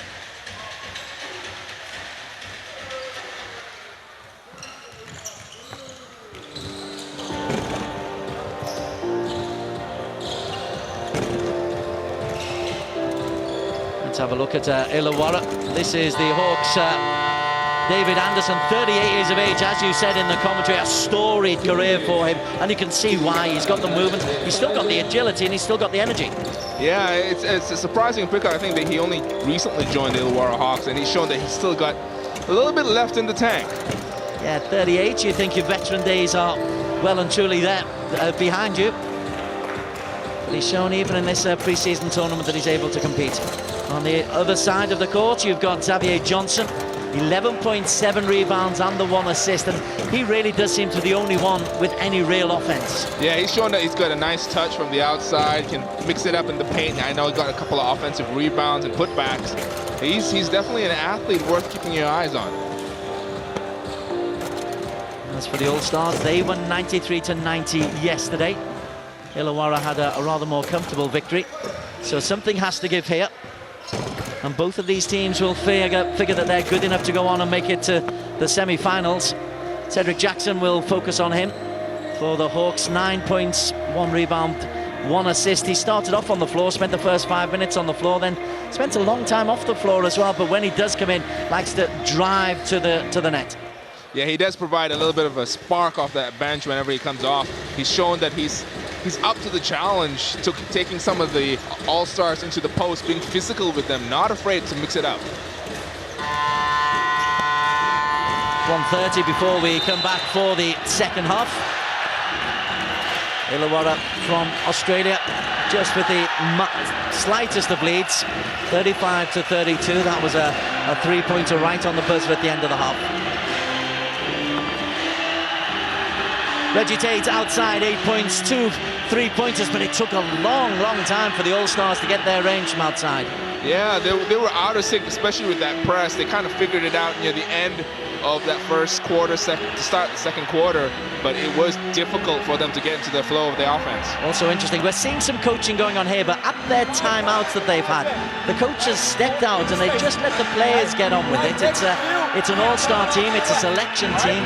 [SPEAKER 1] Let's have a look at Illawarra. This is the Hawks. David Anderson, 38 years of age, as you said in the commentary, a storied career for him, and you can see why. He's got the movement, he's still got the agility, and he's still got the energy. Yeah,
[SPEAKER 2] it's a surprising pickup. I think that he only recently joined the Illawarra Hawks, and he's shown that he's still got a little bit left in the tank.
[SPEAKER 1] Yeah, 38, you think your veteran days are well and truly there, behind you. But he's shown even in this pre-season tournament that he's able to compete. On the other side of the court, you've got Xavier Johnson, 11.7 rebounds and the 1 assist, and he really does seem to be the only one with any real offense.
[SPEAKER 2] Yeah, he's shown that he's got a nice touch from the outside, can mix it up in the paint. I know he's got a couple of offensive rebounds and putbacks. He's definitely an athlete worth keeping your eyes on.
[SPEAKER 1] As for the All-Stars, they won 93-90 yesterday. Illawarra had a rather more comfortable victory, so something has to give here. And both of these teams will figure that they're good enough to go on and make it to the semi-finals. Cedric Jackson will focus on him for the Hawks. 9 points, 1 rebound, 1 assist. He started off on the floor, spent the first 5 minutes on the floor, then spent a long time off the floor as well. But when he does come in, likes to drive to the net.
[SPEAKER 2] Yeah, he does provide a little bit of a spark off that bench whenever he comes off. He's shown that he's up to the challenge, taking some of the All-Stars into the post, being physical with them, not afraid to mix it up.
[SPEAKER 1] 1:30 before we come back for the second half. Illawarra from Australia, just with the slightest of leads, 35-32. That was a three-pointer right on the buzzer at the end of the half. Reggie Tate outside, 8 points, 2 3-pointers, but it took a long, long time for the Allstars to get their range from outside.
[SPEAKER 2] Yeah, they were out of sync, especially with that press. They kind of figured it out near the end of that first quarter, to start the second quarter, but it was difficult for them to get into the flow of the offense.
[SPEAKER 1] Also interesting, we're seeing some coaching going on here, but at their timeouts that they've had, the coaches stepped out and they just let the players get on with it. It's an all-star team, it's a selection team,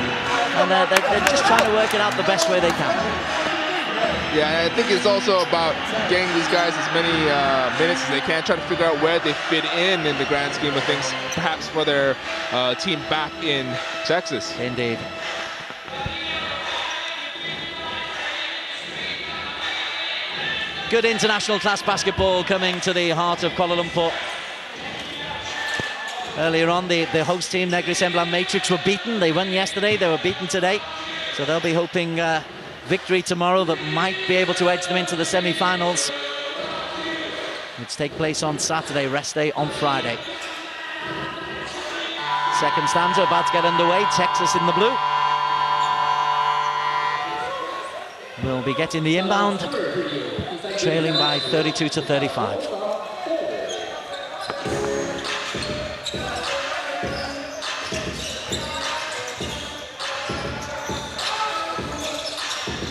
[SPEAKER 1] and they're just trying to work it out the best way they can.
[SPEAKER 2] Yeah, I think it's also about getting these guys as many minutes as they can, trying to figure out where they fit in the grand scheme of things, perhaps for their team back in Texas.
[SPEAKER 1] Indeed. Good international class basketball coming to the heart of Kuala Lumpur. Earlier on, the host team, Negri Sembilan Matrix, were beaten. They won yesterday, they were beaten today. So they'll be hoping victory tomorrow that might be able to edge them into the semi-finals, which take place on Saturday, rest day on Friday. Second stanza about to get underway, Texas in the blue. Will be getting the inbound, trailing by 32-35.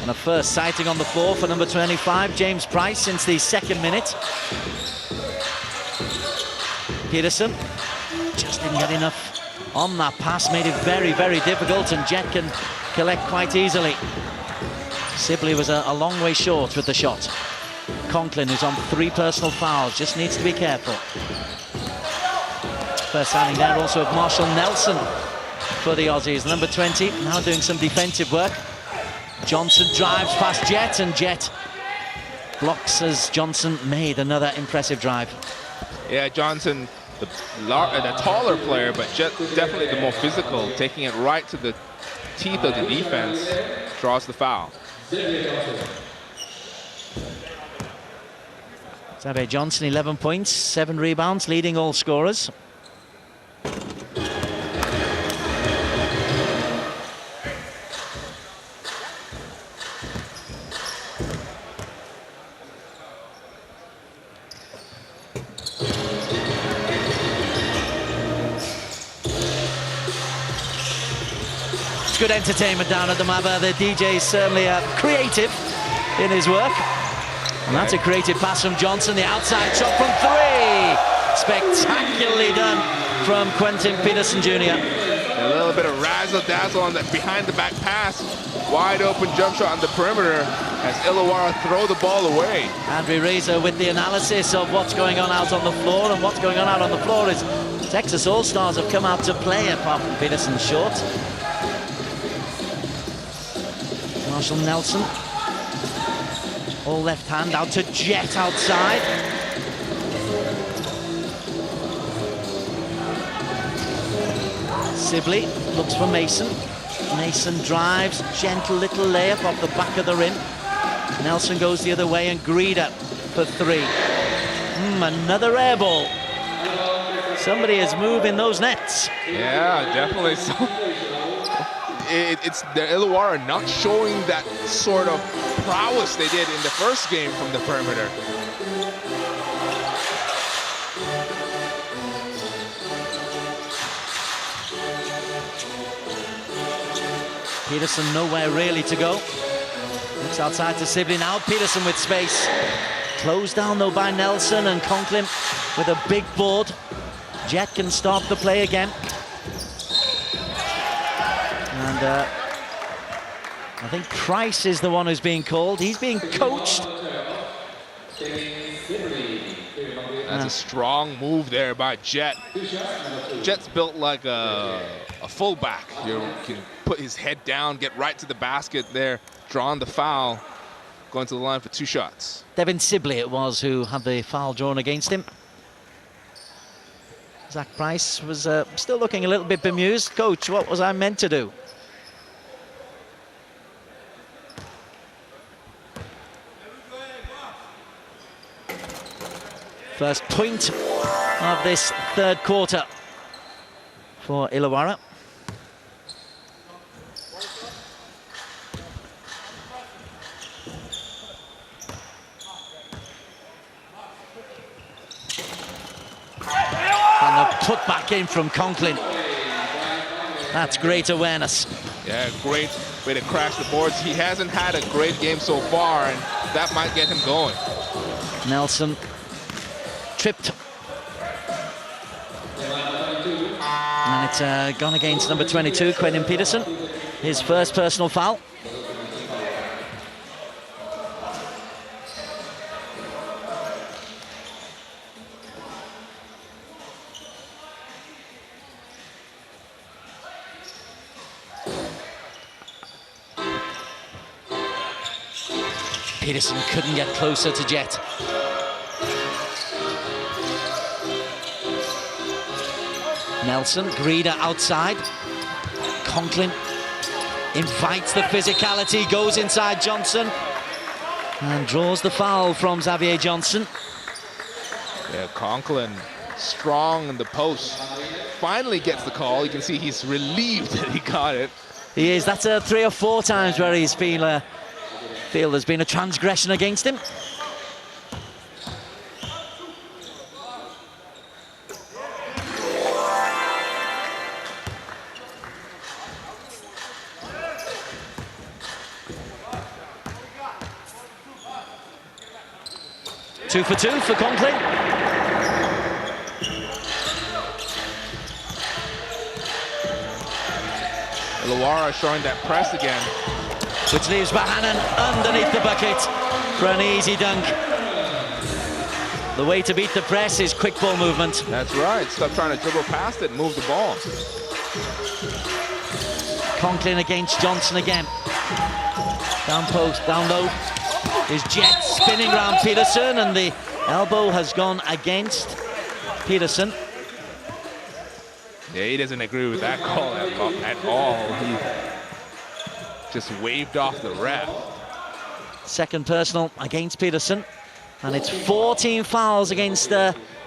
[SPEAKER 1] And a first sighting on the floor for number 25, James Price, since the second minute. Peterson just didn't get enough on that pass, made it very, very difficult, and Jet can collect quite easily. Sibley was a long way short with the shot. Conklin, who's on 3 personal fouls, just needs to be careful. First signing there also of Marshall Nelson for the Aussies, number 20, now doing some defensive work. Johnson drives past Jet, and Jet blocks as Johnson made another impressive drive.
[SPEAKER 2] Yeah, Johnson, the taller player, but Jet definitely the more physical, taking it right to the teeth of the defense, draws the foul.
[SPEAKER 1] Xavier Johnson, 11 points, 7 rebounds, leading all scorers. Good entertainment down at the Maba. The DJ is certainly creative in his work. And that's a creative pass from Johnson. The outside shot from 3. Spectacularly done from Quentin Peterson Jr.
[SPEAKER 2] A little bit of razzle-dazzle on that behind-the-back pass. Wide open jump shot on the perimeter as Illawarra throw the ball away.
[SPEAKER 1] Andrew Reza with the analysis of what's going on out on the floor. And what's going on out on the floor is Texas All-Stars have come out to play, apart from Peterson's short. Marshall Nelson, all left hand out to Jet outside. Sibley looks for Mason. Mason drives, gentle little layup off the back of the rim. Nelson goes the other way, and Greeder for 3. Another air ball. Somebody is moving those nets.
[SPEAKER 2] Yeah, definitely so. It's the Illawarra not showing that sort of prowess they did in the first game from the perimeter.
[SPEAKER 1] Peterson nowhere really to go. Looks outside to Sibley now. Peterson with space. Closed down though by Nelson, and Conklin with a big board. Jet can start the play again. And I think Price is the one who's being called. He's being coached.
[SPEAKER 2] That's a strong move there by Jet. Jet's built like a fullback. You can put his head down, get right to the basket there, drawing the foul, going to the line for 2 shots.
[SPEAKER 1] Devin Sibley it was who had the foul drawn against him. Zach Price was still looking a little bit bemused. Coach, what was I meant to do? First point of this third quarter for Illawarra. put back in from Conklin. That's great awareness.
[SPEAKER 2] Yeah, great way to crash the boards. He hasn't had a great game so far, and that might get him going.
[SPEAKER 1] Nelson tripped. And it's gone against number 22, Quentin Peterson. His first personal foul. Peterson couldn't get closer to Jet. Nelson, Greeder outside. Conklin invites the physicality, goes inside Johnson, and draws the foul from Xavier Johnson.
[SPEAKER 2] Yeah, Conklin strong in the post. Finally gets the call. You can see he's relieved that he got it.
[SPEAKER 1] He is. That's 3 or 4 times where he's been feel there's been a transgression against him. Two for two for Conklin.
[SPEAKER 2] Illawarra showing that press again.
[SPEAKER 1] Which leaves Bahanan underneath the bucket for an easy dunk. The way to beat the press is quick ball movement.
[SPEAKER 2] That's right. Stop trying to dribble past it and move the ball.
[SPEAKER 1] Conklin against Johnson again. Down post, down low. Is Jet spinning around Peterson, and the elbow has gone against Peterson.
[SPEAKER 2] Yeah, he doesn't agree with that call at all. He just waved off the ref.
[SPEAKER 1] Second personal against Peterson, and it's 14 fouls against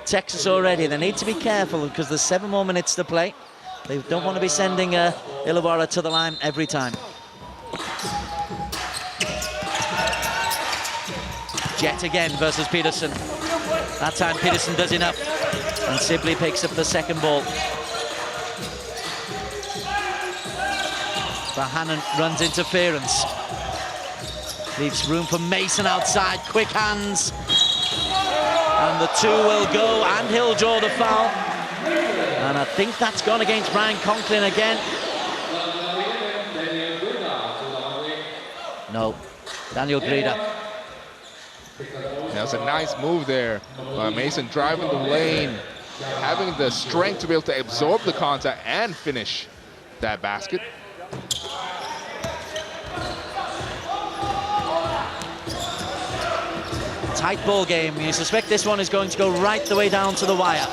[SPEAKER 1] Texas already. They need to be careful because there's 7 more minutes to play. They don't want to be sending Illawarra to the line every time. Jet again versus Peterson. That time Peterson does enough, and Sibley picks up the second ball. Bahanan runs interference. Leaves room for Mason outside, quick hands. And the 2 will go, and he'll draw the foul. And I think that's gone against Brian Conklin again. No, Daniel Greeder.
[SPEAKER 2] That was a nice move there. Mason driving the lane, having the strength to be able to absorb the contact and finish that basket.
[SPEAKER 1] Tight ball game. You suspect this one is going to go right the way down to the wire.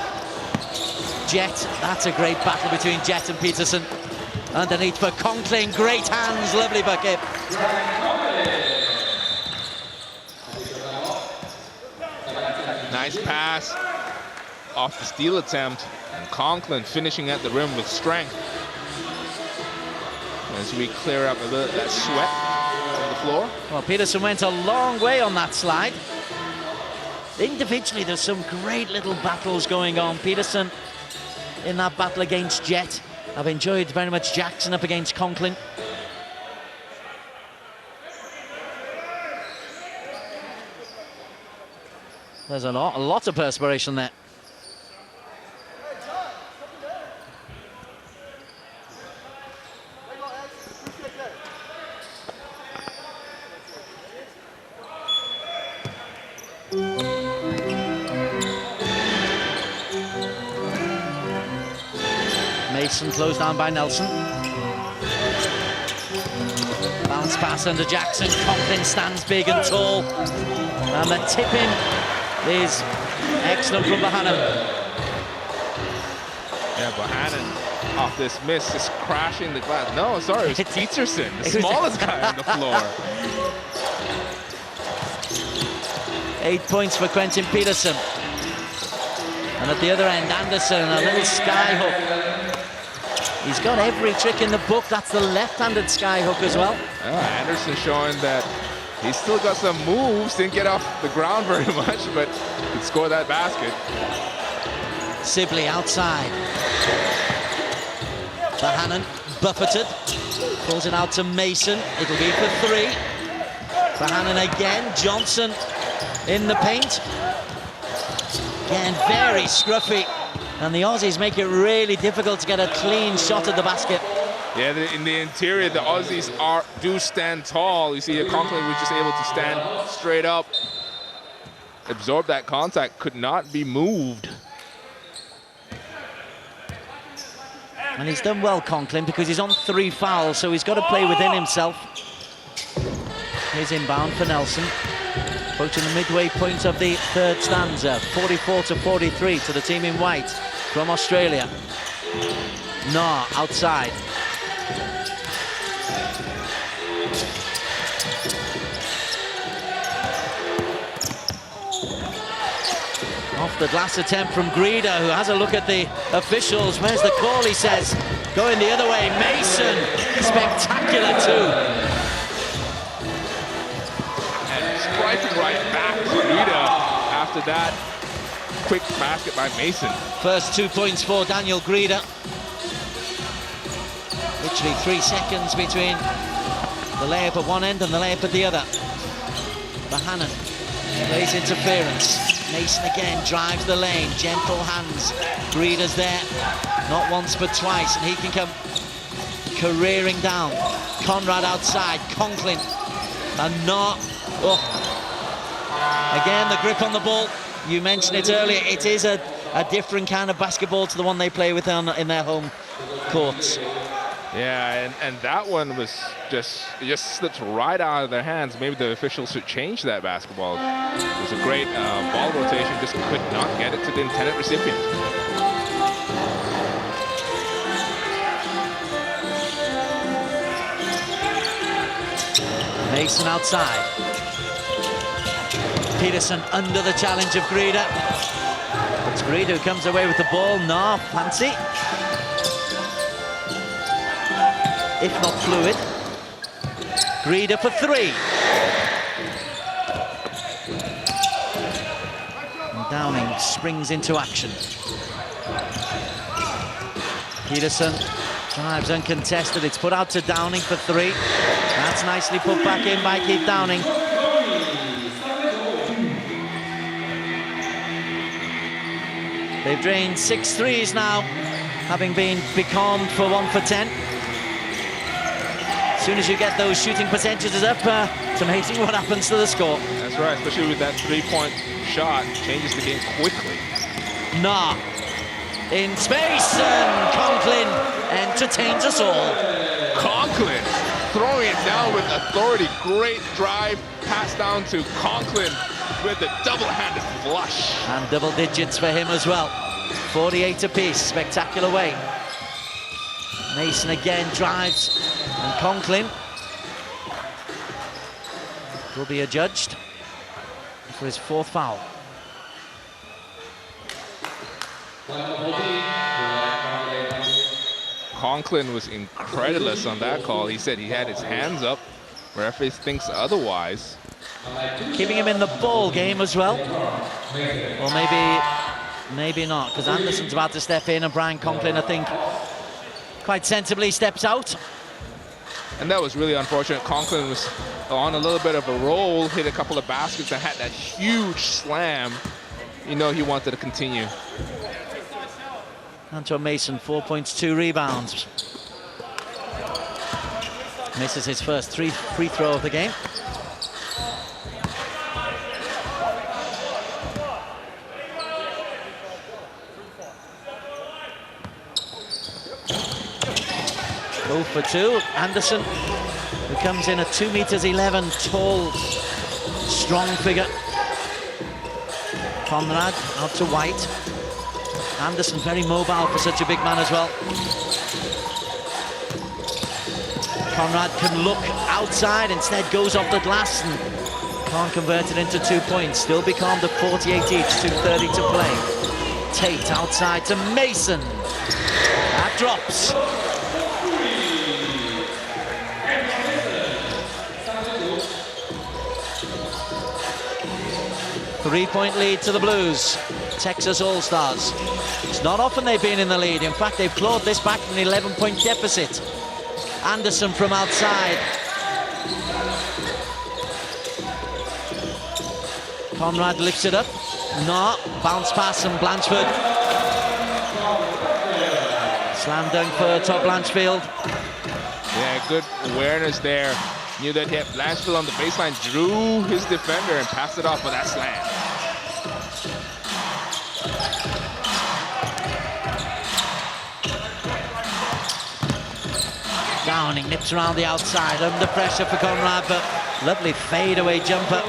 [SPEAKER 1] Jet, that's a great battle between Jet and Peterson. Underneath for Conklin, great hands, lovely bucket.
[SPEAKER 2] Nice pass off the steal attempt, and Conklin finishing at the rim with strength. As we clear up a little that sweat on the floor.
[SPEAKER 1] Well, Peterson went a long way on that slide. Individually, there's some great little battles going on. Peterson in that battle against Jet. I've enjoyed very much Jackson up against Conklin. There's a lot of perspiration there. Mason closed down by Nelson. Bounce pass under Jackson. Conklin stands big and tall. And the tip-in is excellent from Bahanan.
[SPEAKER 2] Yeah, Bahanan off this miss, just crashing the glass. No, sorry, it was Peterson, the smallest guy on the floor.
[SPEAKER 1] 8 points for Quentin Peterson. And at the other end, Anderson, a little sky hook. He's got every trick in the book. That's the left-handed sky hook as well.
[SPEAKER 2] Anderson showing that he's still got some moves. Didn't get off the ground very much, but could score that basket.
[SPEAKER 1] Sibley outside. Bahanan buffeted. Pulls it out to Mason. It'll be for 3. Bahanan again. Johnson in the paint. Again, very scruffy. And the Aussies make it really difficult to get a clean shot at the basket.
[SPEAKER 2] Yeah, in the interior, the Aussies do stand tall. You see, Conklin was just able to stand straight up, absorb that contact, could not be moved.
[SPEAKER 1] And he's done well, Conklin, because he's on 3 fouls, so he's got to play within himself. Here's inbound for Nelson. Approaching the midway point of the 3rd stanza, 44-43 to the team in white from Australia. Nah, outside. Off the glass attempt from Greeder, who has a look at the officials. Where's the call, he says. Going the other way, Mason. Spectacular too.
[SPEAKER 2] And striking right back to Greeder after that quick basket by Mason.
[SPEAKER 1] First 2 points for Daniel Greeder. Literally 3 seconds between the layup at one end and the layup at the other. Bahanan plays interference. Mason again drives the lane, gentle hands. Greeder's there, not once but twice, and he can come careering down. Conrad outside, Conklin, and not. Oh. Again, the grip on the ball. You mentioned it earlier. It is a different kind of basketball to the one they play with in their home courts.
[SPEAKER 2] Yeah, and that one was it just slipped right out of their hands. Maybe the officials should change that basketball. It was a great ball rotation, just could not get it to the intended recipient.
[SPEAKER 1] Mason outside. Peterson under the challenge of Greeder. It's Greeder who comes away with the ball. No, fancy. If not fluid. Greeder for 3. And Downing springs into action. Peterson drives uncontested. It's put out to Downing for 3. That's nicely put back in by Keith Downing. They've drained 6 threes now, having been becalmed for 1 for 10. As soon as you get those shooting percentages up, it's amazing what happens to the score.
[SPEAKER 2] That's right, especially with that 3-point shot, changes the game quickly.
[SPEAKER 1] Nah, in space, and Conklin entertains us all.
[SPEAKER 2] Conklin throwing it down with authority. Great drive, pass down to Conklin with the double-handed flush.
[SPEAKER 1] And double digits for him as well. 48 apiece, spectacular way. Mason again drives. And Conklin will be adjudged for his 4th foul.
[SPEAKER 2] Conklin was incredulous on that call. He said he had his hands up. Referee thinks otherwise.
[SPEAKER 1] Keeping him in the ball game as well. Or maybe not, because Anderson's about to step in and Brian Conklin, I think, quite sensibly steps out.
[SPEAKER 2] And that was really unfortunate. Conklin was on a little bit of a roll, hit a couple of baskets and had that huge slam. You know he wanted to continue.
[SPEAKER 1] Antoine Mason, 4 points, 2 rebounds. Misses his first free throw of the game. Go for 2. Anderson, who comes in at 2'11", tall, strong figure. Conrad out to White. Anderson very mobile for such a big man as well. Conrad can look outside, instead goes off the glass and can't convert it into 2 points. Still becalmed at 48 each, 2:30 to play. Tate outside to Mason. That drops. 3-point lead to the Blues. Texas Allstars. It's not often they've been in the lead. In fact, they've clawed this back from an 11-point deficit. Anderson from outside. Conrad lifts it up. No, bounce pass from Blanchford. Slam dunk for Todd Blanchfield.
[SPEAKER 2] Yeah, good awareness there. Knew that hit Blanchfield on the baseline, drew his defender and passed it off for that slam.
[SPEAKER 1] Downing nips around the outside, under pressure for Conrad, but lovely fadeaway jumper.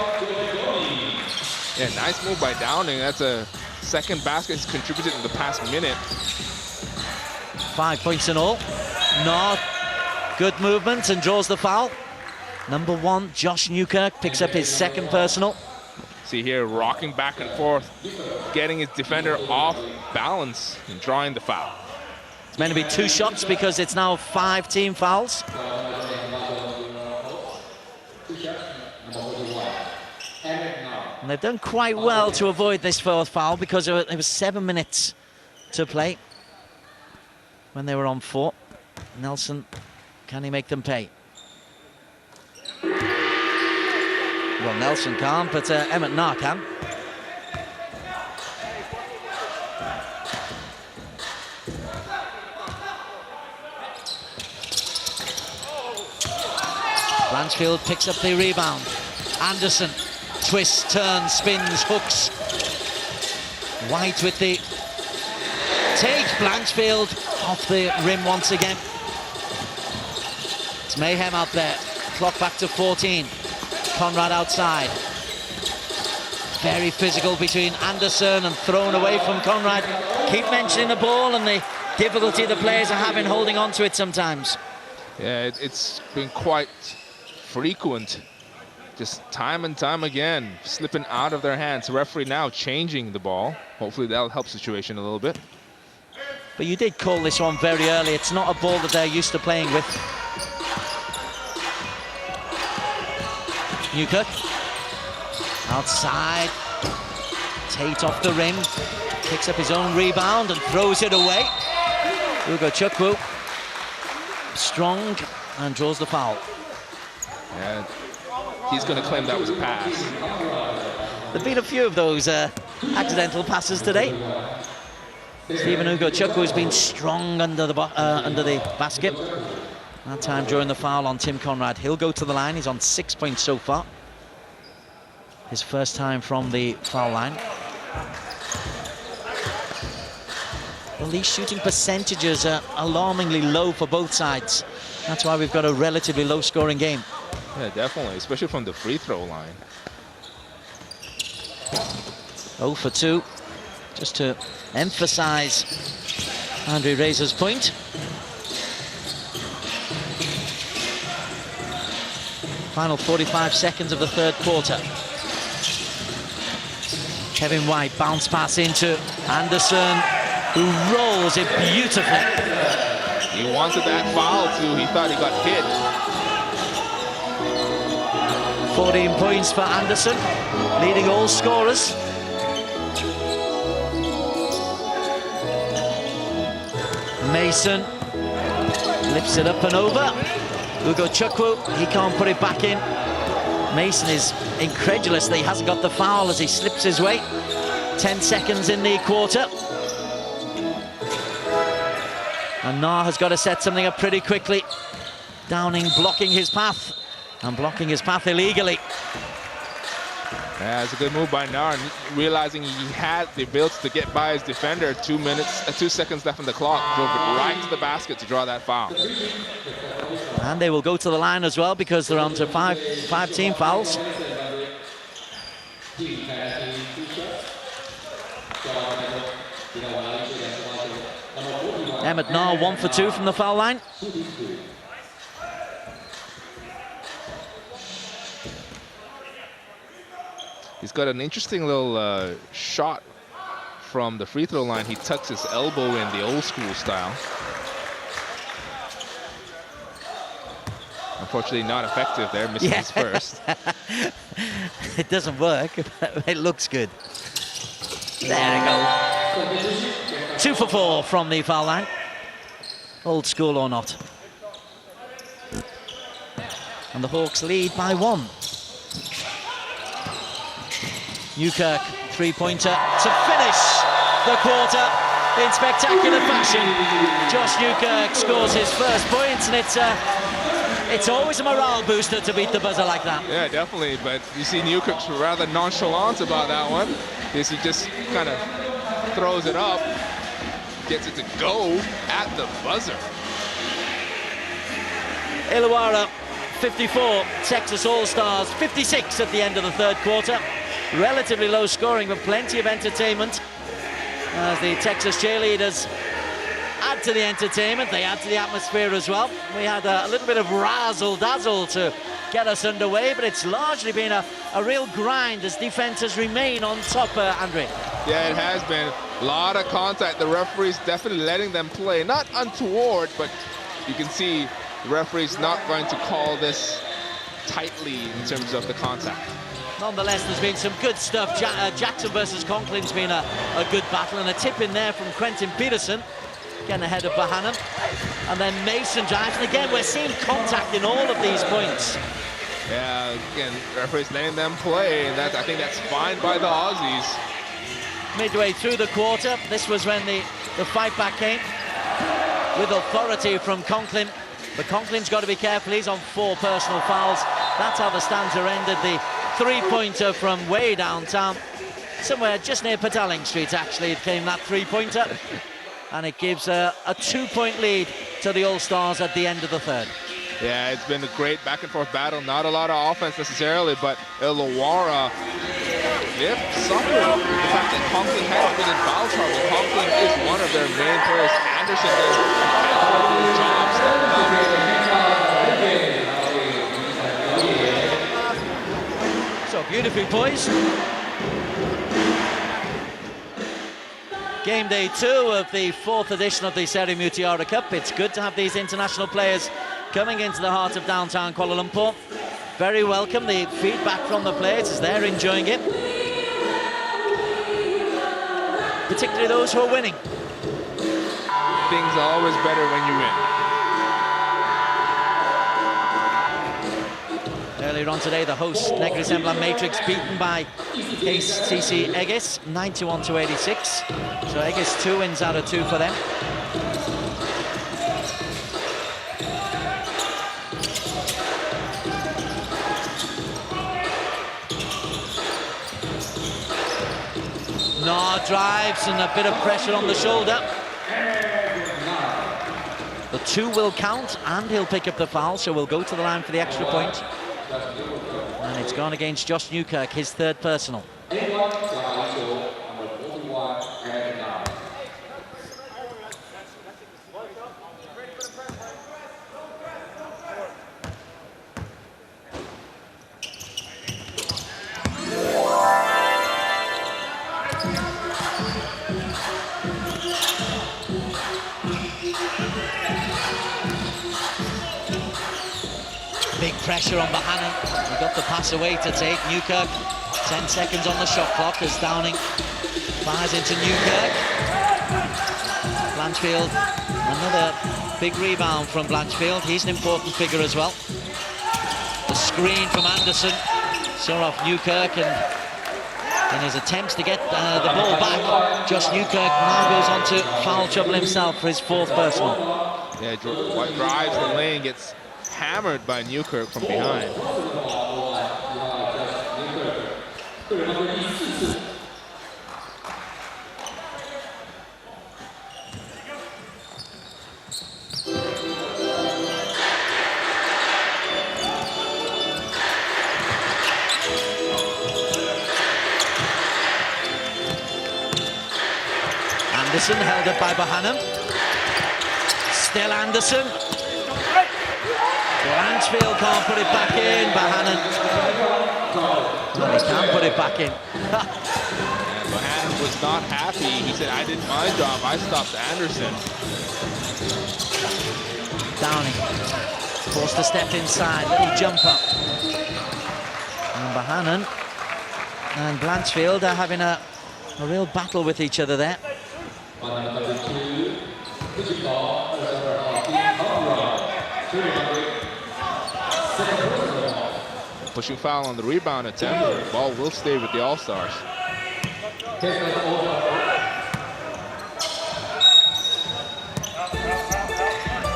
[SPEAKER 2] Yeah, nice move by Downing. That's a second basket he's contributed in the past minute.
[SPEAKER 1] 5 points in all. No, good movement and draws the foul. Number 1, Josh Newkirk picks up his second personal.
[SPEAKER 2] See here, rocking back and forth, getting his defender off balance and drawing the foul.
[SPEAKER 1] It's meant to be 2 shots because it's now 5 team fouls. And they've done quite well to avoid this 4th foul because it was 7 minutes to play when they were on 4. Nelson, can he make them pay? Well, Nelson can't, but Emmett Nahr can. Blanchfield picks up the rebound. Anderson twists, turns, spins, hooks. White with the take. Blanchfield off the rim once again. It's mayhem out there. Clock back to 14. Conrad outside. Very physical between Anderson and thrown away from Conrad. Keep mentioning the ball and the difficulty the players are having holding on to it sometimes.
[SPEAKER 2] Yeah, it's been quite frequent. Just time and time again, slipping out of their hands. The referee now changing the ball. Hopefully that'll help the situation a little bit.
[SPEAKER 1] But you did call this one very early. It's not a ball that they're used to playing with. Newkirk. Outside. Tate off the rim. Picks up his own rebound and throws it away. Ugo Chukwu. Strong and draws the foul.
[SPEAKER 2] And he's going to claim that was a pass.
[SPEAKER 1] There've been a few of those accidental passes today. Stephen Ugo Chukwu has been strong under the basket. That time during the foul on Tim Conrad. He'll go to the line. He's on 6 points so far. His first time from the foul line. Well, these shooting percentages are alarmingly low for both sides. That's why we've got a relatively low-scoring game.
[SPEAKER 2] Yeah, definitely, especially from the free throw line.
[SPEAKER 1] 0 for 2, just to emphasize Andre Razor's point. Final 45 seconds of the 3rd quarter. Kevin White, bounce pass into Anderson, who rolls it beautifully.
[SPEAKER 2] He wanted that foul too. He thought he got hit.
[SPEAKER 1] 14 points for Anderson, leading all scorers. Mason lifts it up and over. Ugo Chukwu, he can't put it back in. Mason is incredulous that he hasn't got the foul as he slips his way. 10 seconds in the quarter. And Nahr has got to set something up pretty quickly. Downing blocking his path, and blocking his path illegally.
[SPEAKER 2] Yeah, it's a good move by Nahr, realizing he had the ability to get by his defender. 2 seconds left on the clock. Drove it right to the basket to draw that foul.
[SPEAKER 1] And they will go to the line as well because they're on to five team fouls. Emmett Nahr 1 for 2 from the foul line.
[SPEAKER 2] He's got an interesting little shot from the free throw line. He tucks his elbow in the old school style. Unfortunately not effective there, missing his first.
[SPEAKER 1] It doesn't work, but it looks good. There we go. 2 for 4 from the foul line. Old school or not. And the Hawks lead by 1. Newkirk, three-pointer to finish the quarter in spectacular fashion. Josh Newkirk scores his first point, and it's always a morale booster to beat the buzzer like that.
[SPEAKER 2] Yeah, definitely, but you see Newkirk's rather nonchalant about that one, because he just kind of throws it up, gets it to go at the buzzer.
[SPEAKER 1] Illawarra 54, Texas Allstars 56 at the end of the third quarter. Relatively low scoring, but plenty of entertainment as the Texas cheerleaders add to the entertainment. They add to the atmosphere as well. We had a little bit of razzle-dazzle to get us underway, but it's largely been a real grind as defenses remain on top, Andre.
[SPEAKER 2] Yeah, it has been a lot of contact. The referee's definitely letting them play. Not untoward, but you can see the referee's not going to call this tightly in terms of the contact.
[SPEAKER 1] Nonetheless, there's been some good stuff. Jackson versus Conklin's been a good battle, and a tip in there from Quentin Peterson, getting ahead of Bahanan. And then Mason drives, and again, we're seeing contact in all of these points.
[SPEAKER 2] Yeah, again, referee's letting them play, and I think that's fine by the Aussies.
[SPEAKER 1] Midway through the quarter, this was when the fight back came, with authority from Conklin. But Conklin's got to be careful. He's on 4 personal fouls. That's how the stands are ended. The three-pointer from way downtown, somewhere just near Petaling Street, actually, it came, that three-pointer. And it gives a 2-point lead to the All-Stars at the end of the third.
[SPEAKER 2] Yeah, it's been a great back-and-forth battle. Not a lot of offense necessarily, but Illawarra, they've suffered the fact that Conklin has been in foul trouble. Conklin is one of their main players. Anderson does a job stepping up.
[SPEAKER 1] So beautifully poised. Game day 2 of the 4th edition of the Seri Mutiara Cup. It's good to have these international players coming into the heart of downtown Kuala Lumpur. Very welcome. The feedback from the players is they're enjoying it. Particularly those who are winning.
[SPEAKER 2] Things are always better when you win.
[SPEAKER 1] Earlier on today, the host, Negri Semblan Matrix, beaten by KCC Egis, 91-86. So Egis 2 wins out of 2 for them. No, drives and a bit of pressure on the shoulder. The 2 will count, and he'll pick up the foul, so we'll go to the line for the extra point. And it's gone against Josh Newkirk, his 3rd personal. Big pressure on Bahanan. He got the pass away to take. Newkirk, 10 seconds on the shot clock as Downing fires into Newkirk. Blanchfield, another big rebound from Blanchfield. He's an important figure as well. The screen from Anderson saw off Newkirk, and in his attempts to get the ball back, Josh Newkirk now goes on to foul trouble himself for his 4th personal.
[SPEAKER 2] Yeah, drives the lane, gets hammered by Newkirk from behind.
[SPEAKER 1] Anderson held up by Bahanan. Still Anderson. Blanchfield can't put it back in. Bahanan. Well, he can put it back in.
[SPEAKER 2] Bahanan was not happy. He said, I did my job. I stopped Anderson.
[SPEAKER 1] Downing forced to step inside. Little jumper. And Bahanan and Blanchfield are having a A real battle with each other there.
[SPEAKER 2] Pushing foul on the rebound attempt. The ball will stay with the Allstars.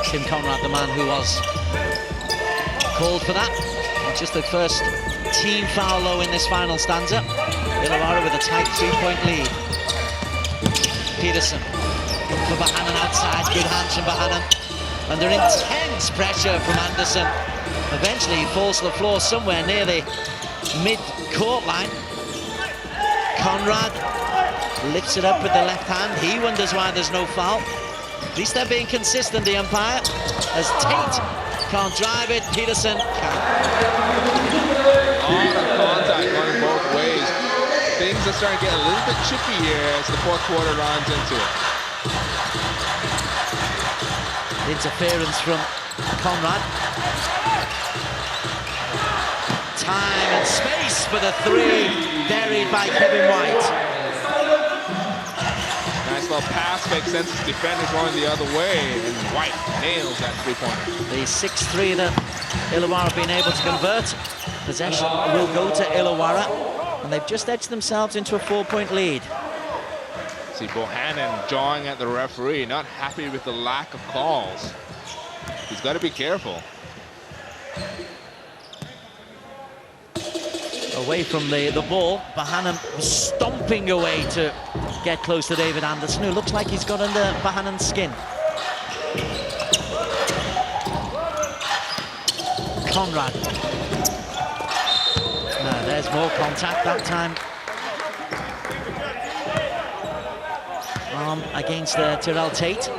[SPEAKER 1] Tim Conrad, the man who was called for that. Just the first team foul low in this final stanza. Illawarra with a tight 3-point lead. Peterson for Bahanan outside. Good hands from Bahanan. Under intense pressure from Anderson. Eventually he falls to the floor somewhere near the mid-court line. Conrad lifts it up with the left hand. He wonders why there's no foul. At least they're being consistent, the umpire, as Tate can't drive it. Peterson can.
[SPEAKER 2] All the contact going both ways. Things are starting to get a little bit chippy here as the fourth quarter runs into it.
[SPEAKER 1] Interference from Conrad. Time and space for the three, buried by Kevin White.
[SPEAKER 2] Nice little pass, makes sense. His defender's running the other way, and White nails that three-pointer.
[SPEAKER 1] The 6-3 that Illawarra have been able to convert. Possession will go to Illawarra, and they've just edged themselves into a 4-point lead.
[SPEAKER 2] See Bohannon jawing at the referee, not happy with the lack of calls. He's got to be careful.
[SPEAKER 1] Away from the ball, Bahanan stomping away to get close to David Anderson, who looks like he's got under Bahanan's skin. Conrad. There's more contact that time. Arm against Tyrell Tate.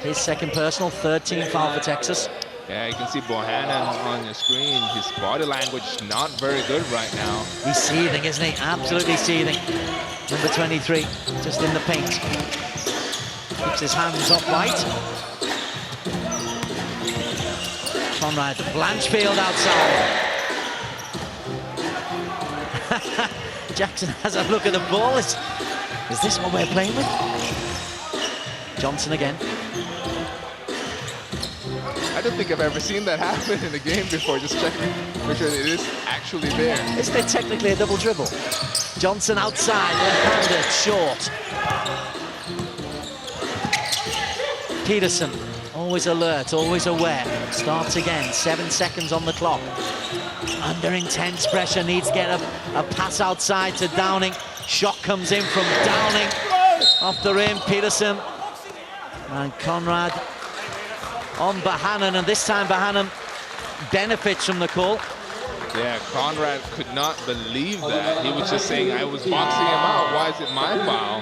[SPEAKER 1] His second personal, third team foul for Texas.
[SPEAKER 2] Yeah, you can see Bohannon on your screen. His body language not very good right now.
[SPEAKER 1] He's seething, isn't he? Absolutely seething. Number 23, just in the paint. Keeps his hands up White. Conrad, Blanchfield outside. Jackson has a look at the ball. Is this what we're playing with? Johnson again.
[SPEAKER 2] I don't think I've ever seen that happen in a game before. Just checking, make sure that it is actually there.
[SPEAKER 1] Isn't it technically a double dribble? Johnson outside, left-handed, short. Peterson, always alert, always aware. Starts again, 7 seconds on the clock. Under intense pressure, needs to get a pass outside to Downing. Shot comes in from Downing. Off the rim, Peterson. And Conrad on Bahanan, and this time Bahanan benefits from the call.
[SPEAKER 2] Yeah, Conrad could not believe that. He was just saying, I was boxing him out. Why is it my foul?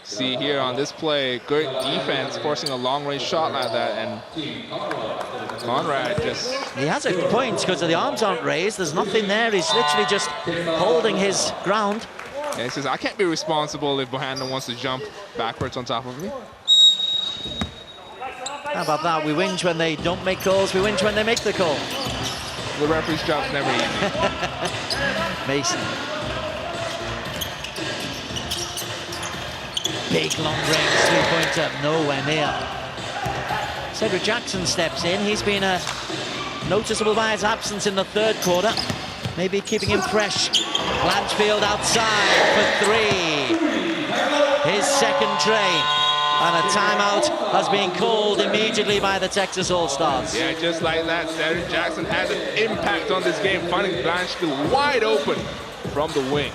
[SPEAKER 2] See here on this play, great defense, forcing a long-range shot like that, and Conrad just...
[SPEAKER 1] He has a point because the arms aren't raised. There's nothing there. He's literally just holding his ground.
[SPEAKER 2] Yeah, he says, I can't be responsible if Bohannon wants to jump backwards on top of me.
[SPEAKER 1] How about that? We whinge when they don't make calls. We whinge when they make the call.
[SPEAKER 2] The referee's job's never easy.
[SPEAKER 1] Mason. Big long-range three-pointer, nowhere near. Cedric Jackson steps in. He's been noticeable by his absence in the third quarter. Maybe keeping him fresh. Blanchfield outside for three. His second tray. And a timeout has been called immediately by the Texas All-Stars.
[SPEAKER 2] Yeah, just like that, Cedric Jackson has an impact on this game, finding Blanchfield wide open from the wing.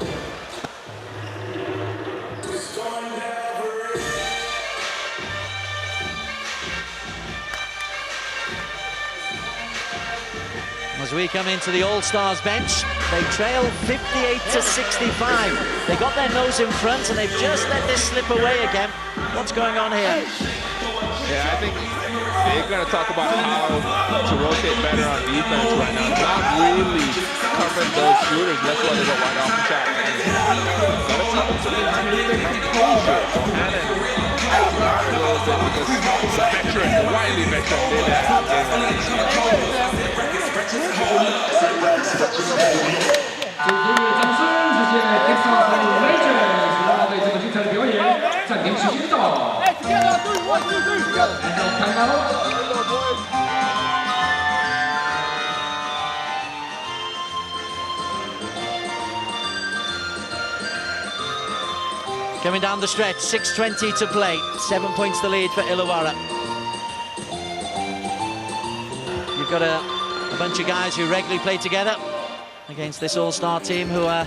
[SPEAKER 1] As we come into the All-Stars bench, they trail 58-65. They got their nose in front and they've just let this slip away again. What's going on here?
[SPEAKER 2] Yeah, I think they're going to talk about how to rotate better on defense right now. Not really covering those shooters. That's why they got wide off the shot. Got to tell them to maintain their composure. Bohannon a little bit because the veteran, the wily veteran, did that.
[SPEAKER 5] 掌声，谢谢 Texas Rangers 他们对这个精彩的表演。暂停时间到。看到。
[SPEAKER 1] Coming down the stretch, 6:20 to play, 7 points the lead for Illawarra. You've got a bunch of guys who regularly play together against this all-star team who are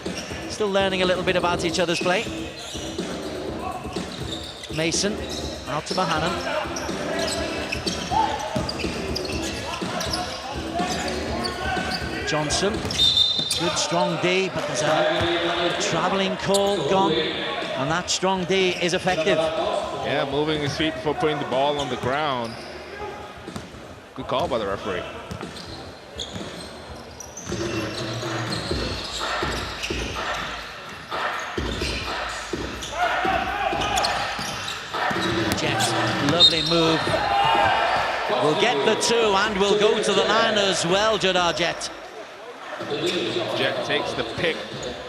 [SPEAKER 1] still learning a little bit about each other's play. Mason, out to Bohannon. Johnson, good strong D, but there's a travelling call gone. And that strong D is effective.
[SPEAKER 2] Yeah, moving his feet before putting the ball on the ground. Good call by the referee.
[SPEAKER 1] Jets, lovely move. We'll get the 2 and we'll go to the line as well, Jadar Jet.
[SPEAKER 2] Jet takes the pick,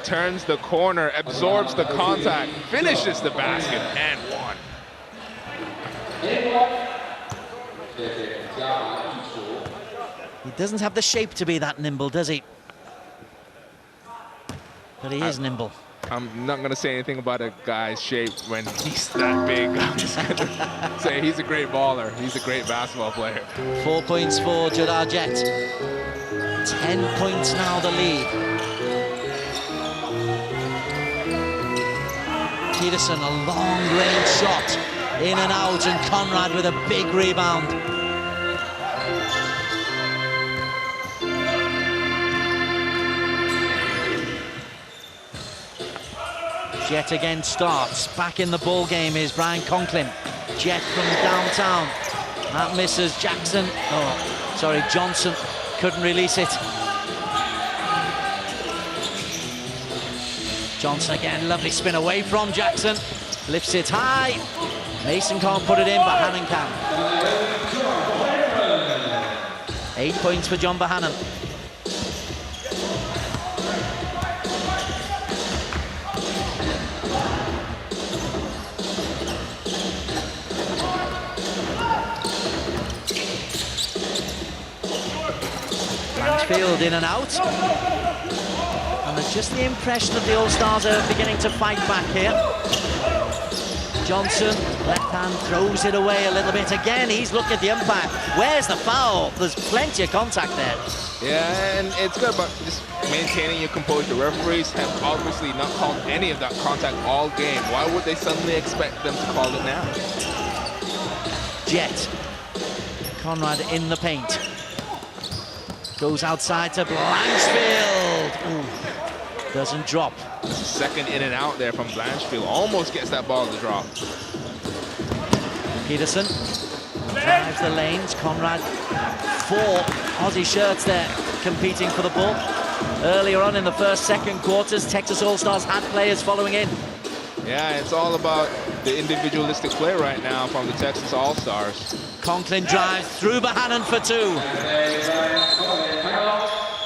[SPEAKER 2] turns the corner, absorbs the contact, finishes the basket, and one.
[SPEAKER 1] He doesn't have the shape to be that nimble, does he? But he is nimble.
[SPEAKER 2] I'm not going to say anything about a guy's shape when he's that big. I'm just going to say he's a great baller. He's a great basketball player.
[SPEAKER 1] 4 points for Jadar Jet. 10 points now the lead. Peterson, a long-range shot. In and out, and Conrad with a big rebound. Jet again starts. Back in the ball game is Brian Conklin. Jet from downtown. That misses Jackson. Oh, sorry, Johnson couldn't release it. Johnson again, lovely spin away from Jackson. Lifts it high. Mason can't put it in, Bohannon can. 8 points for John Bohannon. Field in and out. And there's just the impression that the All-Stars are beginning to fight back here. Johnson, left hand, throws it away a little bit. Again, he's looking at the umpire. Where's the foul? There's plenty of contact there.
[SPEAKER 2] Yeah, and it's good about just maintaining your composure. The referees have obviously not called any of that contact all game. Why would they suddenly expect them to call it now?
[SPEAKER 1] Jet. Conrad in the paint. Goes outside to Blanchfield. Ooh, doesn't drop.
[SPEAKER 2] Second in and out there from Blanchfield. Almost gets that ball to drop.
[SPEAKER 1] Peterson drives the lanes. Conrad, 4 Aussie shirts there competing for the ball. Earlier on in the second quarters, Texas All-Stars had players following in.
[SPEAKER 2] Yeah, it's all about the individualistic play right now from the Texas All-Stars.
[SPEAKER 1] Conklin drives through Bohannon for 2.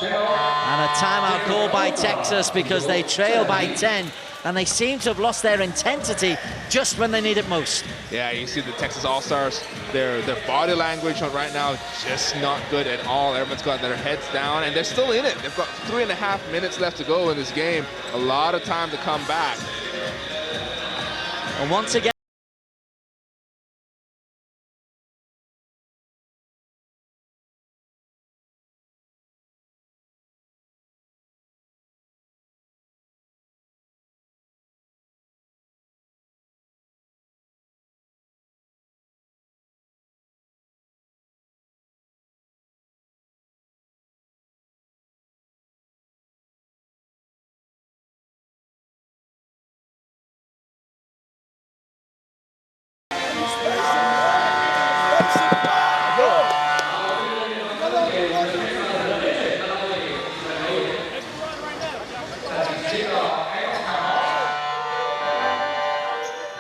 [SPEAKER 1] And a timeout call by Texas because they trail by 10 and they seem to have lost their intensity just when they need it most.
[SPEAKER 2] Yeah, you see the Texas All-Stars, their body language right now just not good at all. Everyone's got their heads down and they're still in it. They've got 3.5 minutes left to go in this game. A lot of time to come back.
[SPEAKER 1] And once again,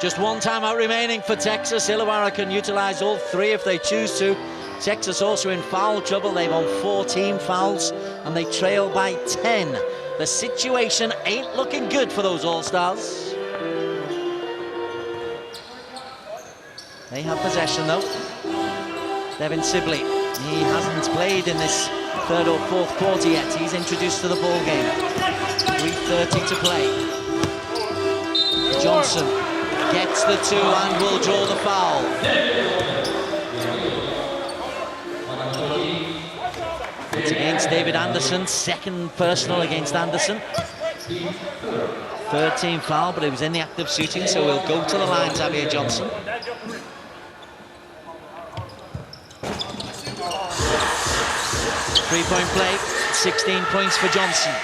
[SPEAKER 1] just 1 timeout remaining for Texas. Illawarra can utilize all 3 if they choose to. Texas also in foul trouble. They've on 14 fouls. and they trail by 10. The situation ain't looking good for those All-Stars. They have possession though. Devin Sibley, he hasn't played in this third or fourth quarter yet. He's introduced to the ball game. 3:30 to play. Johnson gets the 2 and will draw the foul. It's against David Anderson, second personal against Anderson. 13 foul, but it was in the act of shooting, so we'll go to the line, Xavier Johnson. Three-point play, 16 points for Johnson.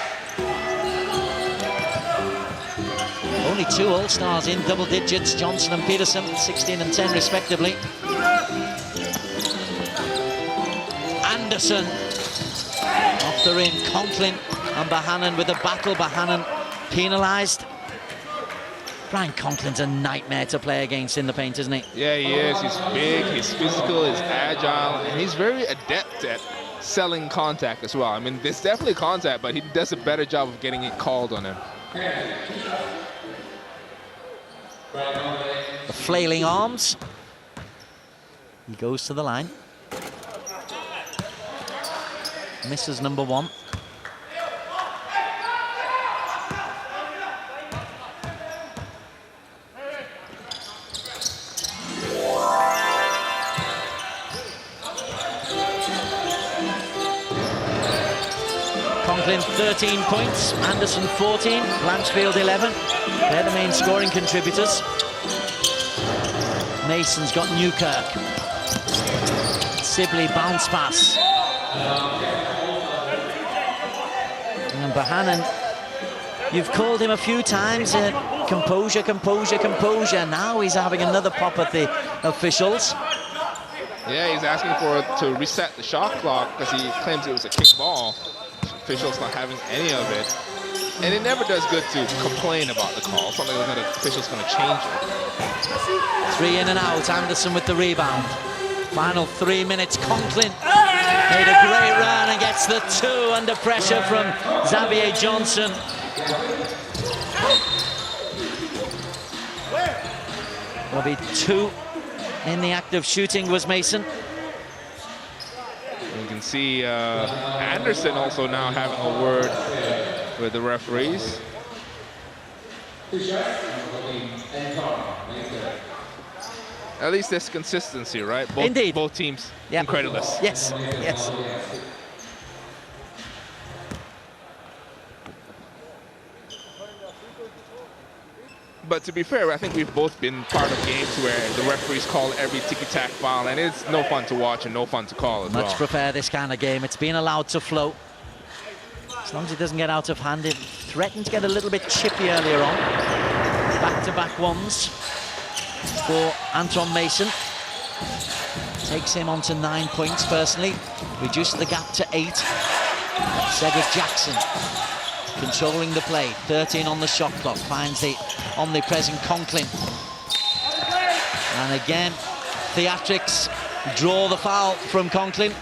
[SPEAKER 1] Only 2 All-Stars in double digits, Johnson and Peterson, 16 and 10 respectively. Anderson off the rim, Conklin and Bohannon with a battle. Bohannon penalised. Brian Conklin's a nightmare to play against in the paint, isn't he?
[SPEAKER 2] Yeah, he is. He's big, he's physical, he's agile, and he's very adept at selling contact as well. I mean, there's definitely contact, but he does a better job of getting it called on him.
[SPEAKER 1] The flailing arms. He goes to the line. Misses number 1. Conklin 13 points, Anderson 14, Blanchfield 11. They're the main scoring contributors. Mason's got Newkirk. Sibley bounce pass. And Bohannon, you've called him a few times, composure, composure, composure. Now he's having another pop at the officials.
[SPEAKER 2] Yeah, he's asking to reset the shot clock because he claims it was a kick ball. Officials not having any of it. And it never does good to complain about the call. Something that the official's going to change it.
[SPEAKER 1] 3 in and out, Anderson with the rebound. Final 3 minutes, Conklin made a great run and gets the 2 under pressure from Xavier Johnson. There'll be 2 in the act of shooting was Mason.
[SPEAKER 2] You can see Anderson also now having a word with the referees. At least there's consistency, right?
[SPEAKER 1] Indeed.
[SPEAKER 2] Both teams,
[SPEAKER 1] yep.
[SPEAKER 2] Incredulous.
[SPEAKER 1] Yes, yes.
[SPEAKER 2] But to be fair, I think we've both been part of games where the referees call every ticky-tack foul, and it's no fun to watch and no fun to call as well.
[SPEAKER 1] Much prefer this kind of game. It's been allowed to flow. As long as it doesn't get out of hand. It threatened to get a little bit chippy earlier on. Back-to-back ones for Anton Mason. Takes him on to 9 points personally. Reduces the gap to 8. Cedric Jackson controlling the play. 13 on the shot clock. Finds the omnipresent Conklin. And again, theatrics draw the foul from Conklin.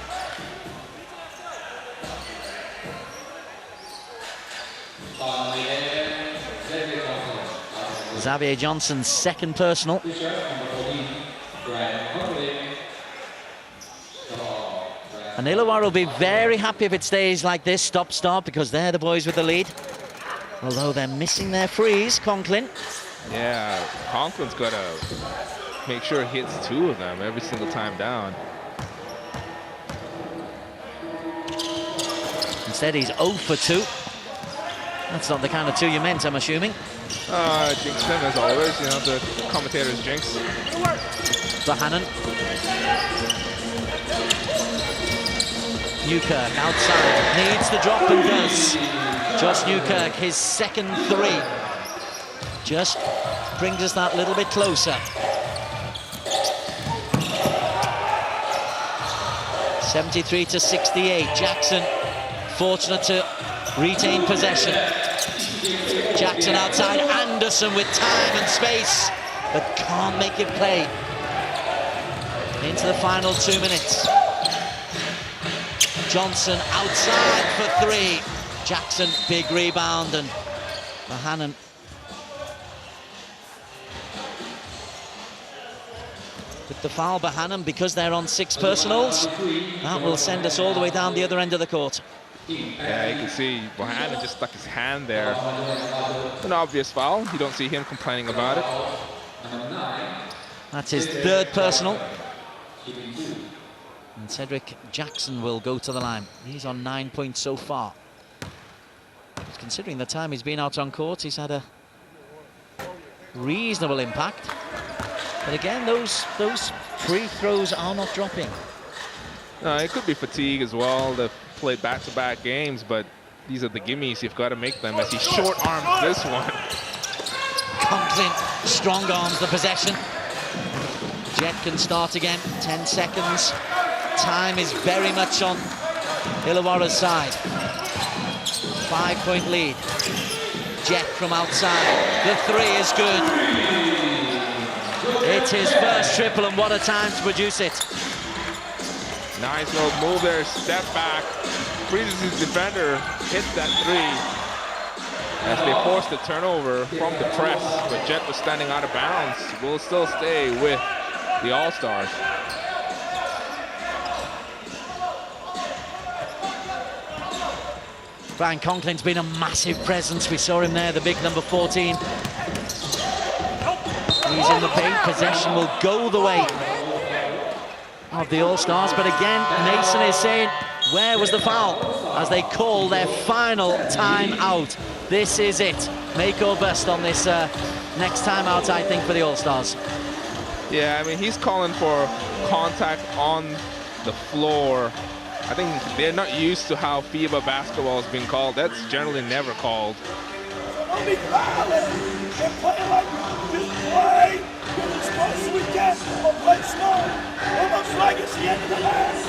[SPEAKER 1] Xavier Johnson's second personal. And Illawarra will be very happy if it stays like this, stop-start, because they're the boys with the lead. Although they're missing their frees, Conklin.
[SPEAKER 2] Yeah, Conklin's got to make sure he hits 2 of them every single time down.
[SPEAKER 1] Instead, he's 0 for 2. That's not the kind of 2 you meant, I'm assuming.
[SPEAKER 2] Jinx him as always, you know, the commentator's jinx.
[SPEAKER 1] Bohannon. Newkirk outside, needs the drop and does. Josh Newkirk, his second 3. Just brings us that little bit closer. 73 to 68. Jackson fortunate to retain possession. Jackson outside, Anderson with time and space, but can't make it play. Into the final 2 minutes. Johnson outside for three. Jackson, big rebound, and Bohannon with the foul. Bohannon, because they're on 6 personals, that will send us all the way down the other end of the court.
[SPEAKER 2] Yeah, you can see Bohannon just stuck his hand there. An obvious foul. You don't see him complaining about it.
[SPEAKER 1] That's his 3rd personal. And Cedric Jackson will go to the line. He's on 9 points so far. Considering the time he's been out on court, he's had a reasonable impact. But again, those free throws are not dropping.
[SPEAKER 2] No, it could be fatigue as well. They've played back-to-back games, but these are the gimmies. You've got to make them as he short-arms this one.
[SPEAKER 1] Conklin strong arms the possession. Jet can start again. 10 seconds. Time is very much on Illawarra's side. 5-point lead. Jet from outside. The 3 is good. It's his first triple, and what a time to produce it.
[SPEAKER 2] Nice little move there, step back. Freezes his defender, hits that 3. As they force the turnover from the press, but Jet was standing out of bounds. Will still stay with the All-Stars.
[SPEAKER 1] Brian Conklin's been a massive presence. We saw him there, the big number 14. He's in the paint. Possession will go the way of the All-Stars, but again, Mason is saying, where was the foul? As they call their final timeout. This is it. Make or bust on this next timeout, I think, for the All-Stars.
[SPEAKER 2] Yeah, I mean, he's calling for contact on the floor. I think they're not used to how FIBA basketball is being called. That's generally never called.
[SPEAKER 3] Don't be violent and play like just play. Get as close as we can or play smart. Almost like it's the end of the match.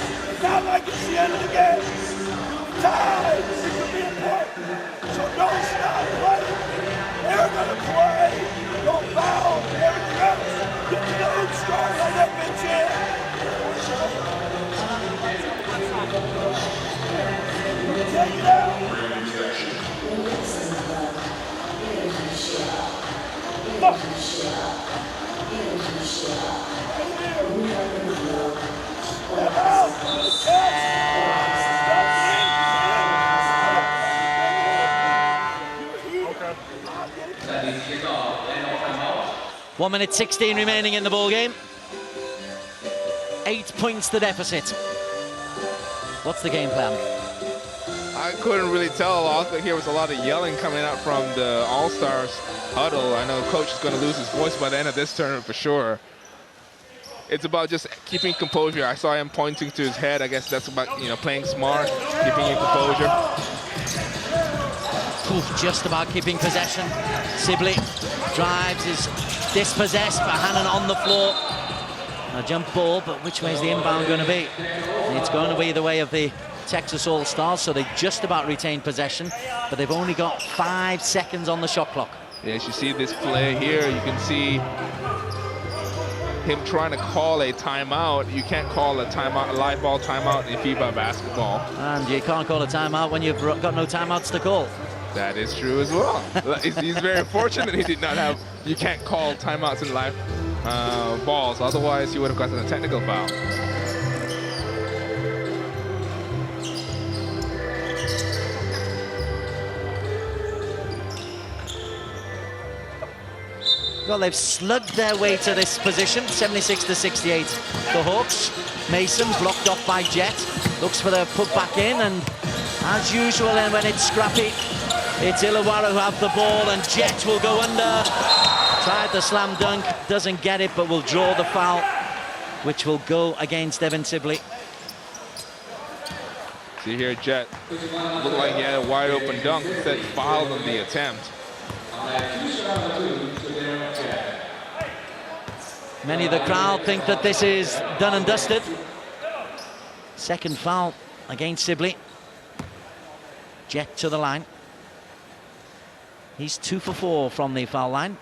[SPEAKER 3] Not like it's the end of the game. Time could be important. So don't stop playing. They're gonna play. Don't foul. Everything else. Get to the hoop strong on that bench in. Take it out.
[SPEAKER 5] Okay.
[SPEAKER 1] 1 minute 16 remaining in the ball game. 8 points the deficit. What's the game plan?
[SPEAKER 2] I couldn't really tell. All I could hear was a lot of yelling coming out from the All-Stars huddle. I know the coach is going to lose his voice by the end of this tournament for sure. It's about just keeping composure. I saw him pointing to his head. I guess that's about, you know, playing smart, keeping your composure.
[SPEAKER 1] Oof, just about keeping possession. Sibley drives, is dispossessed. Bohannon on the floor. A jump ball, but which way is the inbound going to be? It's going to be the way of the Texas All-Stars, so they just about retain possession, but they've only got 5 seconds on the shot clock.
[SPEAKER 2] Yes, you see this play here. You can see him trying to call a timeout. You can't call a timeout, a live ball timeout in FIBA basketball.
[SPEAKER 1] And you can't call a timeout when you've got no timeouts to call.
[SPEAKER 2] That is true as well. He's very fortunate he did not have, you can't call timeouts in live balls, otherwise he would have gotten a technical foul.
[SPEAKER 1] Well, they've slugged their way to this position, 76-68. The Hawks. Mason blocked off by Jet. Looks for the put back in, and as usual, then when it's scrappy, it's Illawarra who have the ball, and Jet will go under. Tried the slam dunk, doesn't get it, but will draw the foul, which will go against Evan Sibley.
[SPEAKER 2] See here, Jet looked like he had a wide open dunk, instead fouled on the attempt.
[SPEAKER 1] Many of the crowd think that this is done and dusted. Second foul against Sibley. Jet to the line. He's 2 for 4 from the foul line.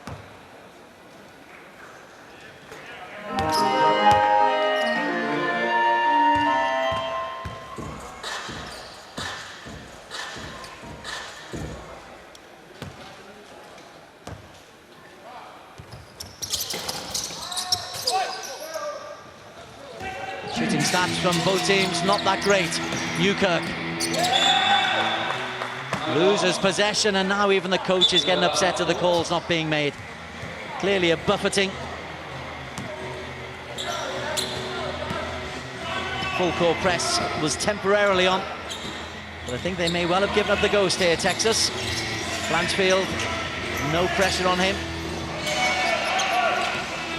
[SPEAKER 1] Stats from both teams, not that great. Newkirk loses possession, and now even the coach is getting upset at the calls not being made. Clearly a buffeting. Full court press was temporarily on, but I think they may well have given up the ghost here, Texas. Blanchfield, no pressure on him.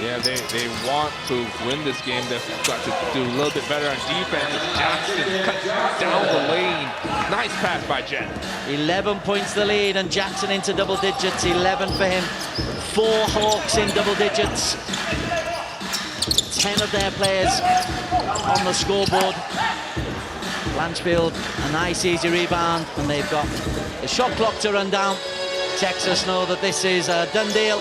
[SPEAKER 2] Yeah, they want to win this game. They've got to do a little bit better on defense. Jackson cuts down the lane. Nice pass by Jet.
[SPEAKER 1] 11 points the lead, and Jackson into double digits. 11 for him. 4 Hawks in double digits. 10 of their players on the scoreboard. Blanchfield, a nice easy rebound, and they've got the shot clock to run down. Texas know that this is a done deal.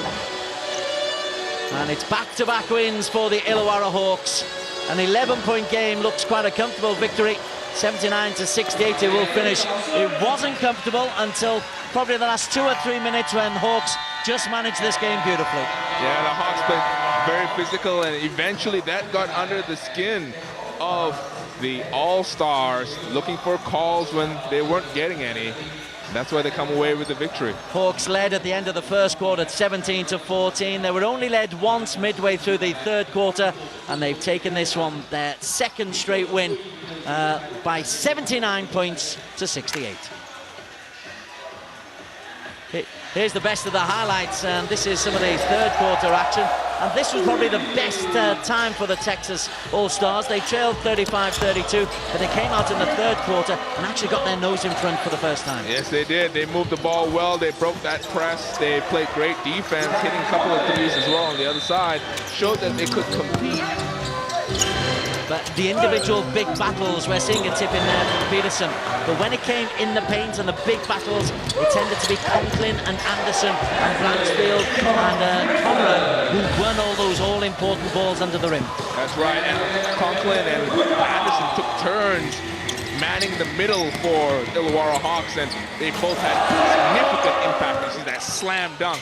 [SPEAKER 1] And it's back-to-back wins for the Illawarra Hawks. An 11-point game looks quite a comfortable victory. 79-68 it will finish. It wasn't comfortable until probably the last 2 or 3 minutes when Hawks just managed this game beautifully.
[SPEAKER 2] Yeah, the Hawks played very physical, and eventually that got under the skin of the All-Stars, looking for calls when they weren't getting any. That's why they come away with the victory.
[SPEAKER 1] Hawks led at the end of the first quarter at 17-14. They were only led once midway through the third quarter, and they've taken this one, their second straight win, by 79 points to 68. Here's the best of the highlights, and this is some of the third quarter action. And this was probably the best time for the Texas All-Stars. They trailed 35-32, but they came out in the third quarter and actually got their nose in front for the first time.
[SPEAKER 2] Yes, they did. They moved the ball well. They broke that press. They played great defense, hitting a couple of threes as well on the other side. Showed that they could compete.
[SPEAKER 1] But the individual big battles, we're seeing a tip in there from Peterson. But when it came in the paint and the big battles, it tended to be Conklin and Anderson and Blanchfield and Conrad who won all those all-important balls under the rim.
[SPEAKER 2] That's right. And Conklin and Anderson took turns manning the middle for Illawarra Hawks, and they both had significant impact. You see that slam dunk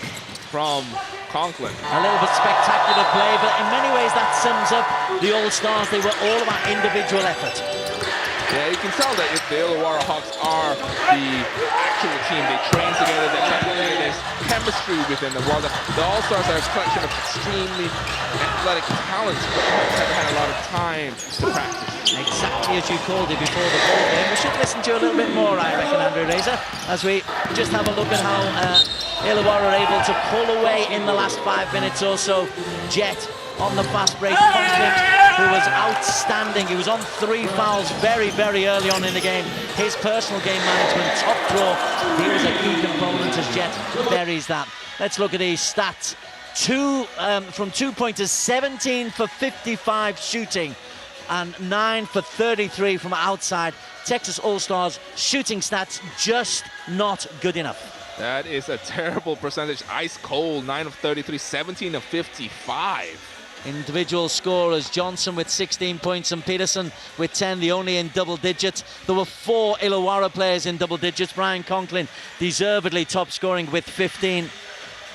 [SPEAKER 2] from Conklin.
[SPEAKER 1] A little bit spectacular play, but in many ways that sums up the All-Stars. They were all about individual effort.
[SPEAKER 2] Yeah, you can tell that if the Illawarra Hawks are the actual team. They train together, they train together, there's chemistry within them. While the All-Stars are a collection of extremely athletic talents, but the Hawks haven't had a lot of time to practice.
[SPEAKER 1] Exactly as you called it before the ball game. We should listen to you a little bit more, I reckon, Andrew Reza, as we just have a look at how Illawarra are able to pull away in the last 5 minutes or so. Jet on the fast break. Conklin, who was outstanding. He was on 3 fouls very, very early on in the game. His personal game management, top draw. He was a key component as Jet buries that. Let's look at these stats. From 2-pointers, 17 for 55 shooting and 9 for 33 from outside. Texas All-Stars shooting stats just not good enough.
[SPEAKER 2] That is a terrible percentage. Ice cold, 9 of 33, 17 of 55.
[SPEAKER 1] Individual scorers, Johnson with 16 points and Peterson with 10, the only in double digits. There were 4 Illawarra players in double digits. Brian Conklin deservedly top scoring with 15.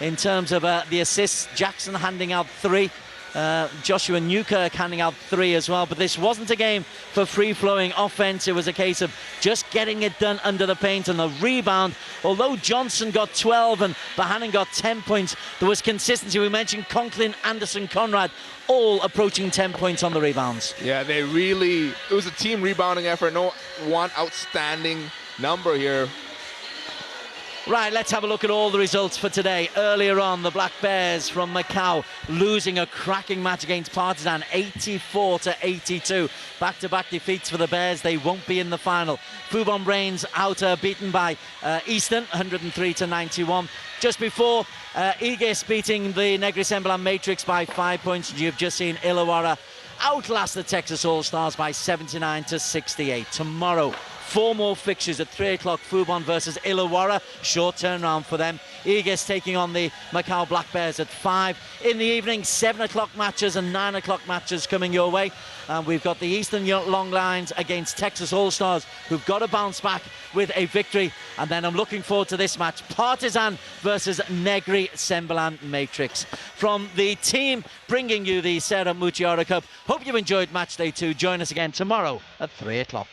[SPEAKER 1] In terms of the assists, Jackson handing out 3. Joshua Newkirk handing out 3 as well. But this wasn't a game for free-flowing offense. It was a case of just getting it done under the paint, and the rebound. Although Johnson got 12 and Bohannon got 10 points, there was consistency. We mentioned Conklin, Anderson, Conrad, all approaching 10 points on the rebounds.
[SPEAKER 2] Yeah, it was a team rebounding effort. No one outstanding number here.
[SPEAKER 1] Right, let's have a look at all the results for today. Earlier on, the Black Bears from Macau losing a cracking match against Partizan, 84-82. Back-to-back defeats for the Bears. They won't be in the final. Fubon Brains out beaten by Eastern, 103-91. Just before, Aegis beating the Negri-Sembilan Matrix by 5 points. You've just seen Illawarra outlast the Texas All-Stars by 79-68. Tomorrow, 4 more fixtures at 3 o'clock. Fubon versus Illawarra, short turnaround for them. Aegis taking on the Macau Black Bears at 5. In the evening, 7 o'clock matches and 9 o'clock matches coming your way. And we've got the Eastern Long Lines against Texas Allstars, who've got to bounce back with a victory. And then I'm looking forward to this match, Partizan versus Negri Sembilan Matrix. From the team bringing you the Seri Mutiara Cup, hope you enjoyed match day 2. Join us again tomorrow at 3 o'clock.